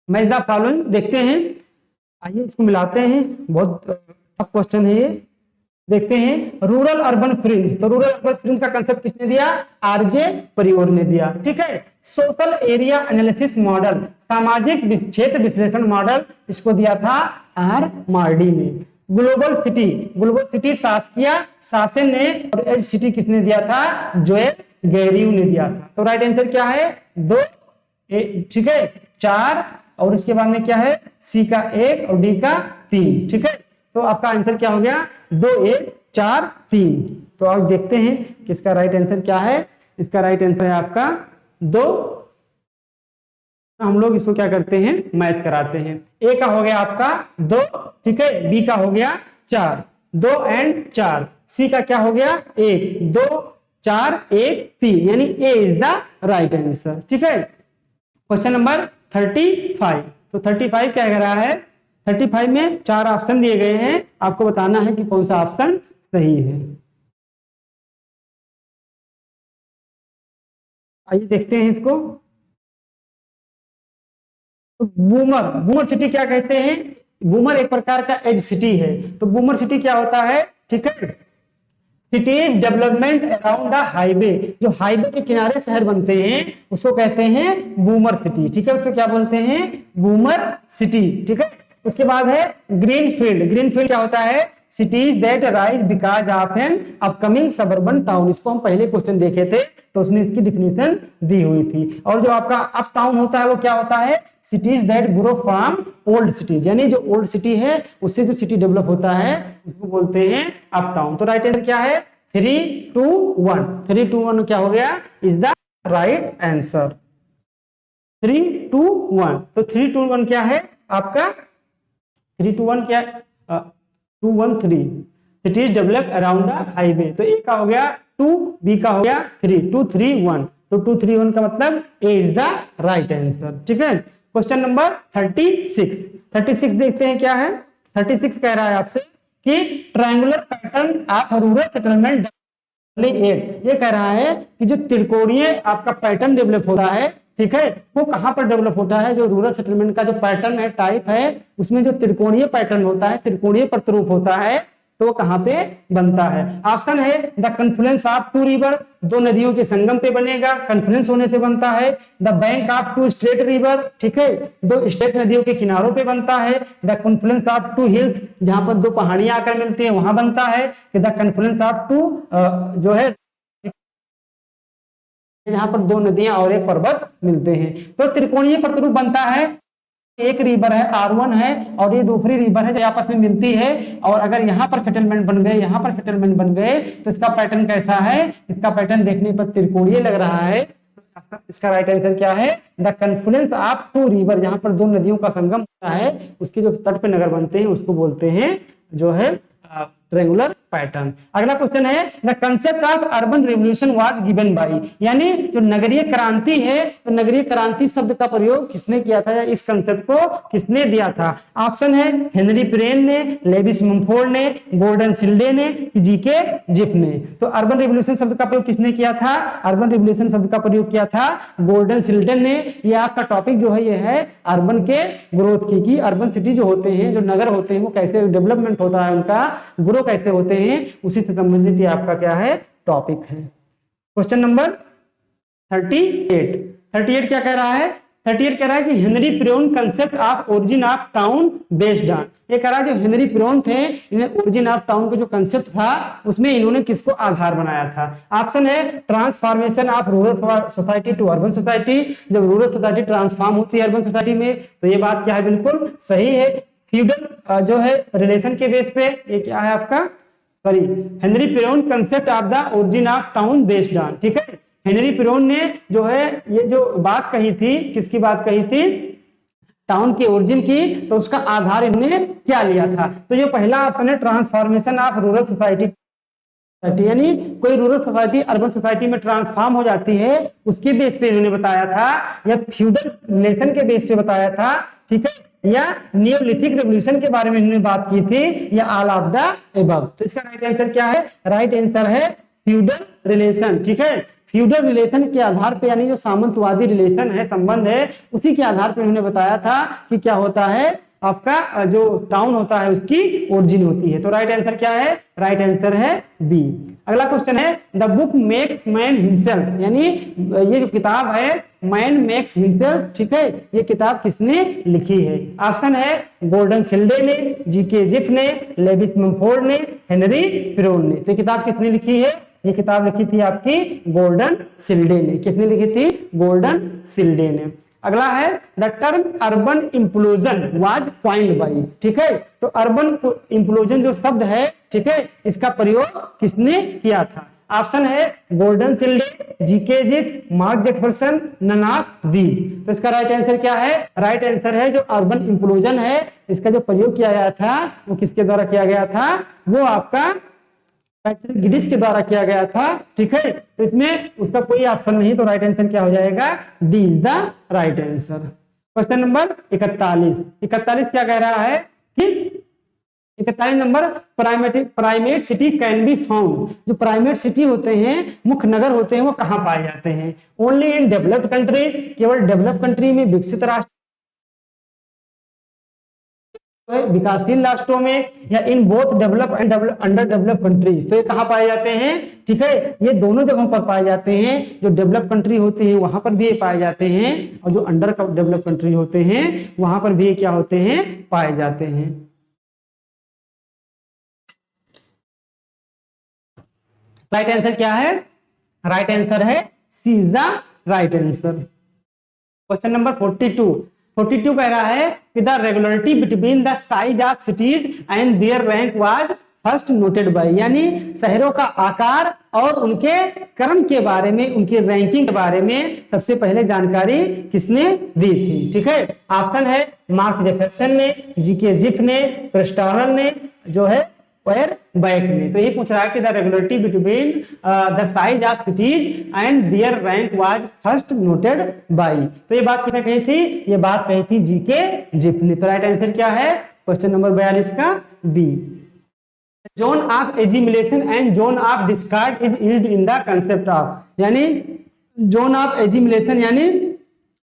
Match the following देखते हैं, आइए इसको मिलाते हैं, बहुत टफ क्वेश्चन है ये। देखते हैं रूरल अर्बन फ्रिंज, तो रूरल अर्बन फ्रिंज का कंसेप्ट किसने दिया, आरजे परियोर ने दिया, ठीक है। सोशल एरिया एनालिसिस मॉडल, सामाजिक क्षेत्र विश्लेषण मॉडल, इसको दिया था आर मार्डी ने। ग्लोबल सिटी शासन ने, और एज सिटी किसने दिया था, जोएल गैरियो ने दिया था। तो राइट आंसर क्या है, 2, ठीक है, 4 और इसके बाद में क्या है, सी का 1 और डी का 3, ठीक है। तो आपका आंसर क्या हो गया, 2, 1, 4, 3। तो आप देखते हैं कि इसका राइट आंसर क्या है, इसका राइट आंसर है आपका 2। हम लोग इसको क्या करते हैं, मैच कराते हैं। ए का हो गया आपका 2, ठीक है, बी का हो गया 4, 2 और 4, सी का क्या हो गया 1, 2, 4, 1, 3, यानी ए इज द राइट आंसर, ठीक है। क्वेश्चन नंबर 35, तो 35 क्या कह रहा है, 35 में 4 ऑप्शन दिए गए हैं, आपको बताना है कि कौन सा ऑप्शन सही है। आइए देखते हैं इसको। तो बूमर सिटी क्या कहते हैं, बूमर एक प्रकार का एज सिटी है। तो बूमर सिटी क्या होता है, ठीक है, cities development around the highway, जो हाईवे के किनारे शहर बनते हैं उसको कहते हैं बूमर सिटी, ठीक है, उसको क्या बोलते हैं, बूमर सिटी, ठीक है। उसके बाद है ग्रीनफील्ड क्या होता है, cities that rise because of an upcoming suburban town. इसको हम पहले क्वेश्चन देखे थे तो उसमें इसकी डिफिनेशन दी हुई थी। और जो आपका अप टाउन होता है वो क्या होता है, cities that grow from old cities, यानी जो ओल्ड सिटी है उससे जो सिटी डेवलप होता है उसको बोलते हैं अप टाउन। तो राइट आंसर क्या है, 3, 2, 1, 3, 2, 1 क्या हो गया, इज द राइट आंसर, 3, 2, 1। तो 3, 2, 1 क्या है आपका, 3, 2, 1 क्या, 2, 1, 3, cities develop around the highway. तो ए का हो गया 2, बी का हो गया 3, 2, 3, 1। तो 2, 3, 1 का मतलब ए इज द राइट आंसर, ठीक है। क्वेश्चन नंबर 36 देखते हैं क्या है। 36 कह रहा है आपसे कि triangular pattern of rural settlement, ये कह रहा है कि जो त्रिकोणीय आपका पैटर्न डेवलप होता है, ठीक है, वो कहां पर डेवलप होता है, जो रूरल सेटलमेंट का जो पैटर्न है, टाइप है, उसमें जो त्रिकोणीय पैटर्न होता है, त्रिकोणीय प्रतिरूप होता है, तो वो कहां पे बनता है। ऑप्शन है द कन्फ्लुएंस ऑफ 2 रिवर, 2 नदियों के संगम पे बनेगा, कन्फ्लुएंस होने से बनता है। The bank of 2 straight river, ठीक है, 2 स्ट्रेट नदियों के किनारों पे बनता है। द कन्फ्लुएंस ऑफ 2 हिल्स, जहां पर 2 पहाड़ियां आकर मिलती है वहां बनता है। द कन्फ्लुएंस ऑफ 2 जो है यहाँ पर 2 नदियां और एक पर्वत मिलते हैं, तो त्रिकोणीय प्रतिरूप बनता है। एक रिवर है R1 है और ये दूसरी रिवर है जो आपस में मिलती है, और अगर यहाँ पर सेटलमेंट बन गए, यहाँ पर सेटलमेंट बन गए, तो इसका पैटर्न कैसा है, इसका पैटर्न देखने पर त्रिकोणीय लग रहा है। इसका राइट आंसर क्या है, द कन्फ्लुएंस ऑफ 2 रिवर, जहां पर 2 नदियों का संगम होता है, उसके जो तट पे नगर बनते हैं उसको बोलते हैं जो है ट्रायंगुलर पैटर्न। अगला क्वेश्चन है the concept of urban revolution was given by, यानी जो नगरीय क्रांति है तो नगरीय क्रांति शब्द का प्रयोग किसने किया था या इस कंसेप्ट को किसने दिया था? ऑप्शन है हेनरी प्रेन ने, लेविस मम्फोर्ड ने, गॉर्डन सिल्डे ने, जीके जिफ ने। तो अर्बन रिवोल्यूशन शब्द का प्रयोग किसने किया था? अर्बन रिवोल्यूशन शब्द का प्रयोग किया था गॉर्डन सिल्डन ने। ये आपका टॉपिक जो है ये है अर्बन के ग्रोथ की अर्बन सिटी जो होते हैं, जो नगर होते हैं वो कैसे डेवलपमेंट होता है, उनका ग्रो कैसे होते हैं, उसी से संबंधित ये आपका क्या है टॉपिक है। क्वेश्चन नंबर 38 क्या कह रहा है? 38 कह रहा है कि Henry PRAN concept of origin of town based on, ये कह रहा है जो हेनरी प्रेन थे इन्हें ओरिजिन ऑफ टाउन का जो कंसेप्ट था उसमें इन्होंने किसको आधार बनाया था? ऑप्शन है transformation of rural society to urban society, जब रूरल सोसाइटी ट्रांसफॉर्म होती है अर्बन सोसाइटी में तो ये बात क्या है बिल्कुल सही है। फ्यूडल जो है रिलेशन के बेस पे ये क्या है आपका sorry Henry PRAN concept of the origin of town based on, ठीक है। हेनरी प्रेन ने जो है ये जो बात कही थी, किसकी बात कही थी? टाउन के ओरिजिन की, तो उसका आधार इन्होंने क्या लिया था? तो जो पहला ऑप्शन है ट्रांसफॉर्मेशन ऑफ रूरल सोसाइटी, यानी कोई रूरल सोसाइटी अर्बन सोसाइटी में ट्रांसफॉर्म हो जाती है उसके बेस पे इन्होंने बताया था, या फ्यूडल रिलेशन के बेस पे बताया था, ठीक है, या नियोलिथिक रेवोल्यूशन के बारे में इन्होंने बात की थी, या ऑल ऑफ द अबव। तो इसका राइट आंसर क्या है? राइट आंसर है फ्यूडल रिलेशन, ठीक है। फ्यूडल रिलेशन के आधार पे यानी जो सामंतवादी रिलेशन है, संबंध है, उसी के आधार पे उन्होंने बताया था कि क्या होता है आपका जो टाउन होता है उसकी ओरिजिन होती है। तो राइट आंसर क्या है? राइट आंसर है बी। अगला क्वेश्चन है the book makes man himself, यानी ये जो किताब है मैन मेक्स हिमसेल्फ, ठीक है, ये किताब किसने लिखी है? ऑप्शन है गॉर्डन सिल्डे ने, जीके जिफ ने, लेविस मम्फोर्ड ने, हेनरी प्रेन ने। तो किताब किसने लिखी है? ये किताब लिखी थी आपकी गॉर्डन सिल्डे ने। किसने लिखी थी? गॉर्डन सिल्डे ने। अगला है the term urban implosion was coined bye, ठीक है। तो अर्बन इम्प्लोजन जो शब्द है, ठीक है, इसका प्रयोग किसने किया था? ऑप्शन है Gordon Childe, G K Zipf, Mark Jefferson, none of these. तो इसका राइट आंसर क्या है? राइट आंसर है जो अर्बन इम्प्लोजन है इसका जो प्रयोग किया गया था वो किसके द्वारा किया गया था? वो आपका पैट्रिक गिडिस के द्वारा किया गया था, ठीक है। तो इसमें उसका कोई ऑप्शन नहीं, तो राइट आंसर क्या हो जाएगा? D is the right answer. Question number 41 क्या कह रहा है कि 41 number primate city can be found, जो प्राइमेट सिटी होते हैं, मुख्य नगर होते हैं, वो कहां पाए जाते हैं? ओनली इन डेवलप्ड कंट्रीज, केवल डेवलप कंट्री में, विकसित राष्ट्र विकासशील राष्ट्रों में, या in both develop and under develop countries. तो ये कहां पाए जाते हैं? ठीक है, ये दोनों जगहों पर पाए जाते हैं। जो डेवलप कंट्री होती है वहां पर भी ये पाए जाते हैं, और जो अंडर डेवलप कंट्री होते हैं वहां पर भी ये क्या होते हैं? पाए जाते हैं। राइट आंसर क्या है? राइट आंसर है C is the right answer. Question number 42 कह रहा है कि the regularity between the size of cities and their rank was first noted by, यानी शहरों का आकार और उनके क्रम के बारे में, उनकी रैंकिंग के बारे में सबसे पहले जानकारी किसने दी थी? ठीक है, ऑप्शन है मार्क जेफरसन ने, जीके जिफ ने, क्रिस्टोफर ने, जो है वेयर बैक ने। तो ये पूछ रहा है कि the regularity between the size of cities and their rank was first noted by. तो ये बात किसने कही थी? ये बात कही थी जीके जिफ ने। तो राइट आंसर क्या है? क्वेश्चन नंबर 42 का B. Zone of assimilation and zone of discard is used in the concept of, यानी जोन ऑफ एजिमुलेशन यानी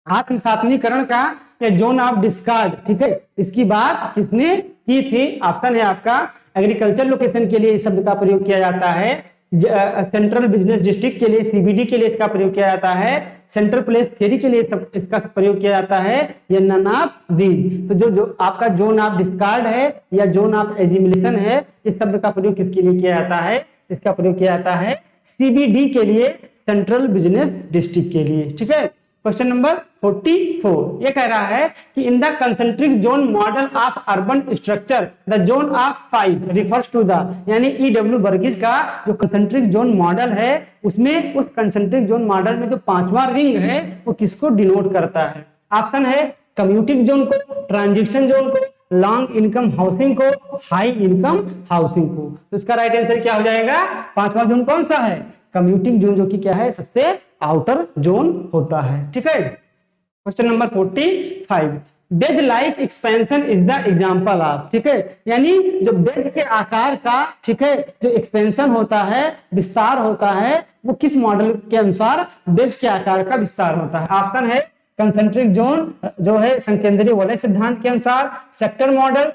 आत्मसातनीकरण का, या जोन ऑफ डिस्कार्ड, ठीक है, इसकी बात किसने की थी? ऑप्शन है आपका एग्रीकल्चर लोकेशन के लिए इस शब्द का प्रयोग किया जाता है, सेंट्रल बिजनेस डिस्ट्रिक्ट के लिए सीबीडी के लिए इसका प्रयोग किया जाता है, सेंट्रल प्लेस थ्योरी के लिए इसका प्रयोग किया जाता है, या नन ऑफ दीज। तो जो आपका जोन ऑफ डिस्कार्ड है या जोन ऑफ एजिमुलेशन है, इस शब्द का प्रयोग किसके लिए किया जाता है? इसका प्रयोग किया जाता है सीबीडी के लिए, सेंट्रल बिजनेस डिस्ट्रिक्ट के लिए। ठीक है, क्वेश्चन नंबर 44 ये कह रहा है कि in the concentric zone model of urban structure the zone of 5 refers to the, यानी ईडब्ल्यू वर्गीस का जो कंसेंट्रिक जोन मॉडल है उसमें, उस कंसेंट्रिक जोन मॉडल में जो पांचवा रिंग है वो किसको डिनोट करता है? ऑप्शन है कम्यूटिंग जोन को, ट्रांजिशन जोन को, लॉन्ग इनकम हाउसिंग को, हाई इनकम हाउसिंग को। तो इसका राइट आंसर क्या हो जाएगा? पांचवा जोन कौन सा है? कम्यूटिंग जोन, जो कि क्या है? सबसे आउटर जोन होता है। ठीक है, question number 45, bays like expansion is the example of. ठीक है, यानी जो बेज के आकार का, ठीक है, जो एक्सपेंशन होता है, विस्तार होता है, वो किस मॉडल के अनुसार बेज के आकार का विस्तार होता है? ऑप्शन है कंसेंट्रिक जोन, जो है संकेंद्रीय वलय सिद्धांत के अनुसार, सेक्टर मॉडल,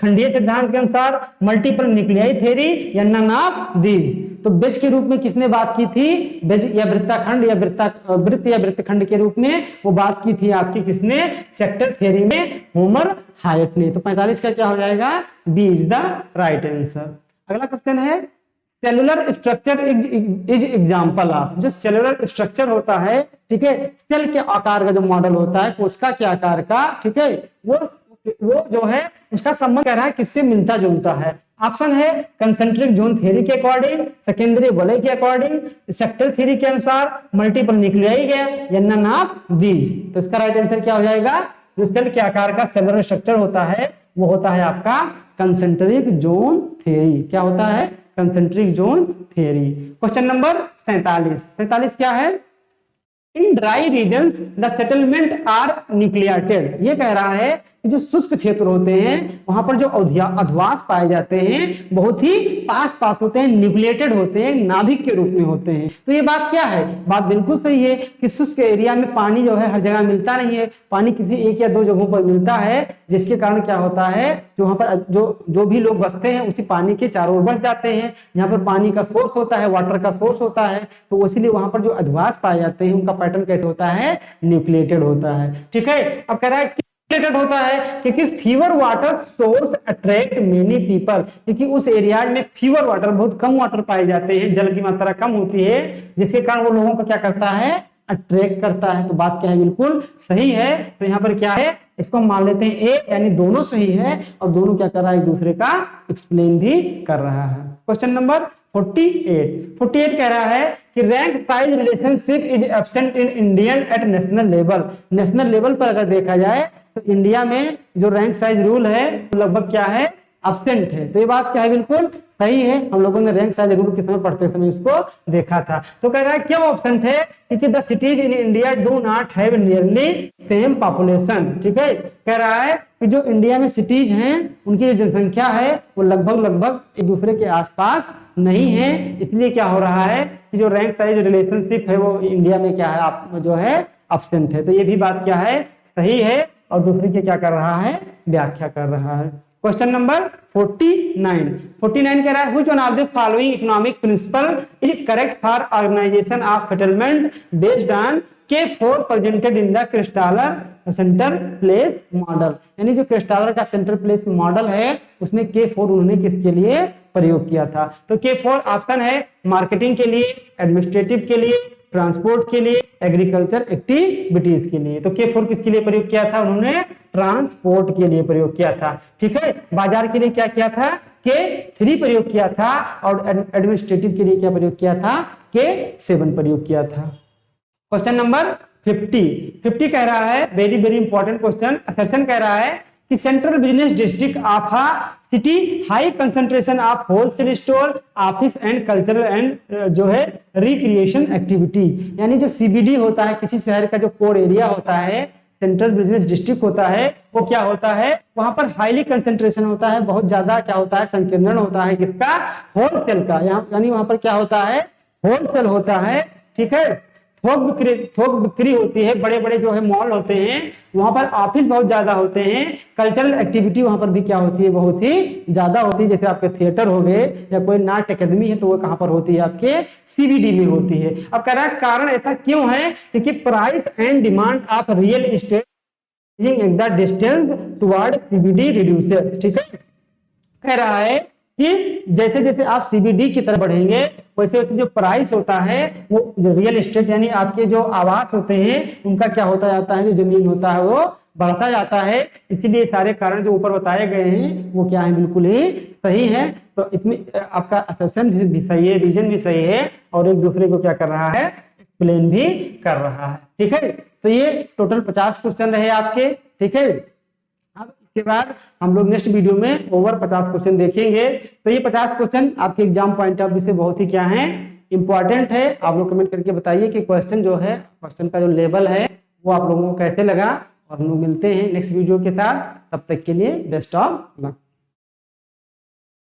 खंडीय सिद्धांत के अनुसार, मल्टीपल न्यूक्लियाई थ्योरी, या नन ऑफ दीज। तो बेज के रूप में किसने बात की थी? बेज या वृत्ताखंड या वृत्त या वृत्तखंड के रूप में वो बात की थी आपकी किसने? सेक्टर थ्योरी में होमर हायट ने। तो 45 का क्या हो जाएगा? B is the right answer. अगला क्वेश्चन है cellular structure is example of. जो सेलुलर स्ट्रक्चर होता है, ठीक है, सेल के आकार का जो मॉडल होता है, कोशिका के आकार का, ठीक है, वो जो है उसका संबंध कह रहा है किससे मिलता जुलता है? ऑप्शन है कंसेंट्रिक जोन थ्योरी के अकॉर्डिंग, सेकेंडरी वलय के अकॉर्डिंग, सेक्टर थ्योरी के अनुसार, मल्टीपल न्यूक्लियाई के, या नन ऑफ दीज। तो इसका राइट आंसर क्या हो जाएगा? जो सेल के आकार का सेलुलर स्ट्रक्चर होता है वो होता है आपका कंसेंट्रिक जोन थ्योरी। क्या होता है? Concentric zone theory. Question number 47 क्या है? In dry regions the settlement are nucleated. ये कह रहा है कि जो शुष्क क्षेत्र होते हैं वहां पर जो अधिवास पाए जाते हैं बहुत ही पास पास होते हैं, न्यूक्लिएटेड होते हैं, नाभिक के रूप में होते हैं। तो ये बात क्या है? बात बिल्कुल सही है कि शुष्क एरिया में पानी जो है हर जगह मिलता नहीं है, पानी किसी एक या दो जगहों पर मिलता है, जिसके कारण क्या होता है, जो वहां पर जो भी लोग बसते हैं उसी पानी के चारों ओर बस जाते हैं। यहाँ पर पानी का सोर्स होता है, वाटर का सोर्स होता है, तो इसीलिए वहां पर जो अधिवास पाए जाते हैं उनका पैटर्न कैसे होता है? न्यूक्लिएटेड होता है। ठीक है, अब कह रहा है होता है क्योंकि fever water source attract many people, क्योंकि उस एरिया में फीवर वाटर, बहुत कम वाटर पाए जाते हैं, जल की मात्रा कम होती है, जिसके कारण वो लोगों को क्या करता है? अट्रैक्ट करता है। तो बात क्या है? बिल्कुल सही है। तो यहाँ पर क्या है? इसको हम मान लेते हैं ए, यानी दोनों सही है और दोनों क्या कर रहा है? एक दूसरे का एक्सप्लेन भी कर रहा है। क्वेश्चन नंबर 48 कह रहा है कि rank size relationship is absent in Indian at national level. National level पर अगर देखा जाए तो इंडिया में जो रैंक साइज रूल है वो लगभग क्या है? एब्सेंट है। तो ये बात क्या है? बिल्कुल सही है। हम लोगों ने रैंक साइज रूल के समय पढ़ते समय इसको देखा था। तो कह रहा है क्यों एब्सेंट है? क्योंकि the cities in India do not have nearly same population. ठीक है, कह रहा है कि जो इंडिया में सिटीज हैं उनकी जो जनसंख्या है वो लगभग एक दूसरे के आसपास नहीं है। इसलिए क्या हो रहा है कि जो रैंक साइज रिलेशनशिप है वो इंडिया में क्या है? आप जो है एब्सेंट है। तो ये भी बात क्या है? सही है और दूसरी के क्या कर रहा है? व्याख्या कर रहा है। क्वेश्चन नंबर 49 कह रहा है which one of the following economic principle is correct for organization of settlement based on K4 presented in the Christaller center place model. यानी जो क्रिस्टालर का सेंटर प्लेस मॉडल है उसमें K4 उन्होंने किसके लिए प्रयोग किया था? तो K4 ऑप्शन है मार्केटिंग के लिए, एडमिनिस्ट्रेटिव के लिए, ट्रांसपोर्ट के लिए, एग्रीकल्चर एक्टिविटीज के लिए। तो K4 किसके लिए प्रयोग किया था? उन्होंने ट्रांसपोर्ट के लिए प्रयोग किया था। ठीक है, बाजार के लिए क्या किया था? K3 प्रयोग किया था और एडमिनिस्ट्रेटिव के लिए क्या प्रयोग किया था? K7 प्रयोग किया था। क्वेश्चन नंबर 50 कह रहा है very very important question. Assertion कह रहा है कि central business district of a city high concentration of wholesale store, office and cultural and जो है रिक्रिएशन एक्टिविटी। यानी जो सीबीडी होता है, किसी शहर का जो कोर एरिया होता है, सेंट्रल बिजनेस डिस्ट्रिक्ट होता है, वो क्या होता है? वहां पर हाईली कंसंट्रेशन होता है, बहुत ज्यादा क्या होता है? संकेंद्रण होता है किसका? होलसेल का। यानी वहां पर क्या होता है? होलसेल होता है। ठीक है, थोक बिक्री होती है, बड़े बड़े जो है मॉल होते हैं, वहां पर ऑफिस बहुत ज्यादा होते हैं, कल्चरल एक्टिविटी वहां पर भी क्या होती है? बहुत ही ज्यादा होती है। जैसे आपके थिएटर हो गए या कोई नाट्य अकेडमी है तो वो कहां पर होती है? आपके सीबीडी में होती है। अब कह रहा है कारण ऐसा क्यों है? क्योंकि price and demand of real estate the distance toward CBD reduces. ठीक है, कह रहा है कि जैसे जैसे आप सीबीडी की तरफ बढ़ेंगे वैसे वैसे जो प्राइस होता है वो रियल एस्टेट यानी आपके जो आवास होते हैं उनका क्या होता जाता है? जो जमीन होता है वो बढ़ता जाता है। इसीलिए सारे कारण जो ऊपर बताए गए हैं वो क्या है? बिल्कुल ही सही है। तो इसमें आपका असर्शन भी सही है, रीजन भी सही है और एक दूसरे को क्या कर रहा है? एक्सप्लेन भी कर रहा है। ठीक है, तो ये टोटल 50 क्वेश्चन रहे आपके। ठीक है, अब इसके बाद हम लोग नेक्स्ट वीडियो में ओवर 50 क्वेश्चन देखेंगे। तो ये 50 क्वेश्चन आपके एग्जाम पॉइंट ऑफ व्यू से बहुत ही क्या है, इंपॉर्टेंट है। आप लोग कमेंट करके बताइए कि क्वेश्चन जो है, क्वेश्चन का जो लेवल है वो आप लोगों को कैसे लगा। और हम लोग मिलते हैं नेक्स्ट वीडियो के साथ, तब तक के लिए बेस्ट ऑफ लक।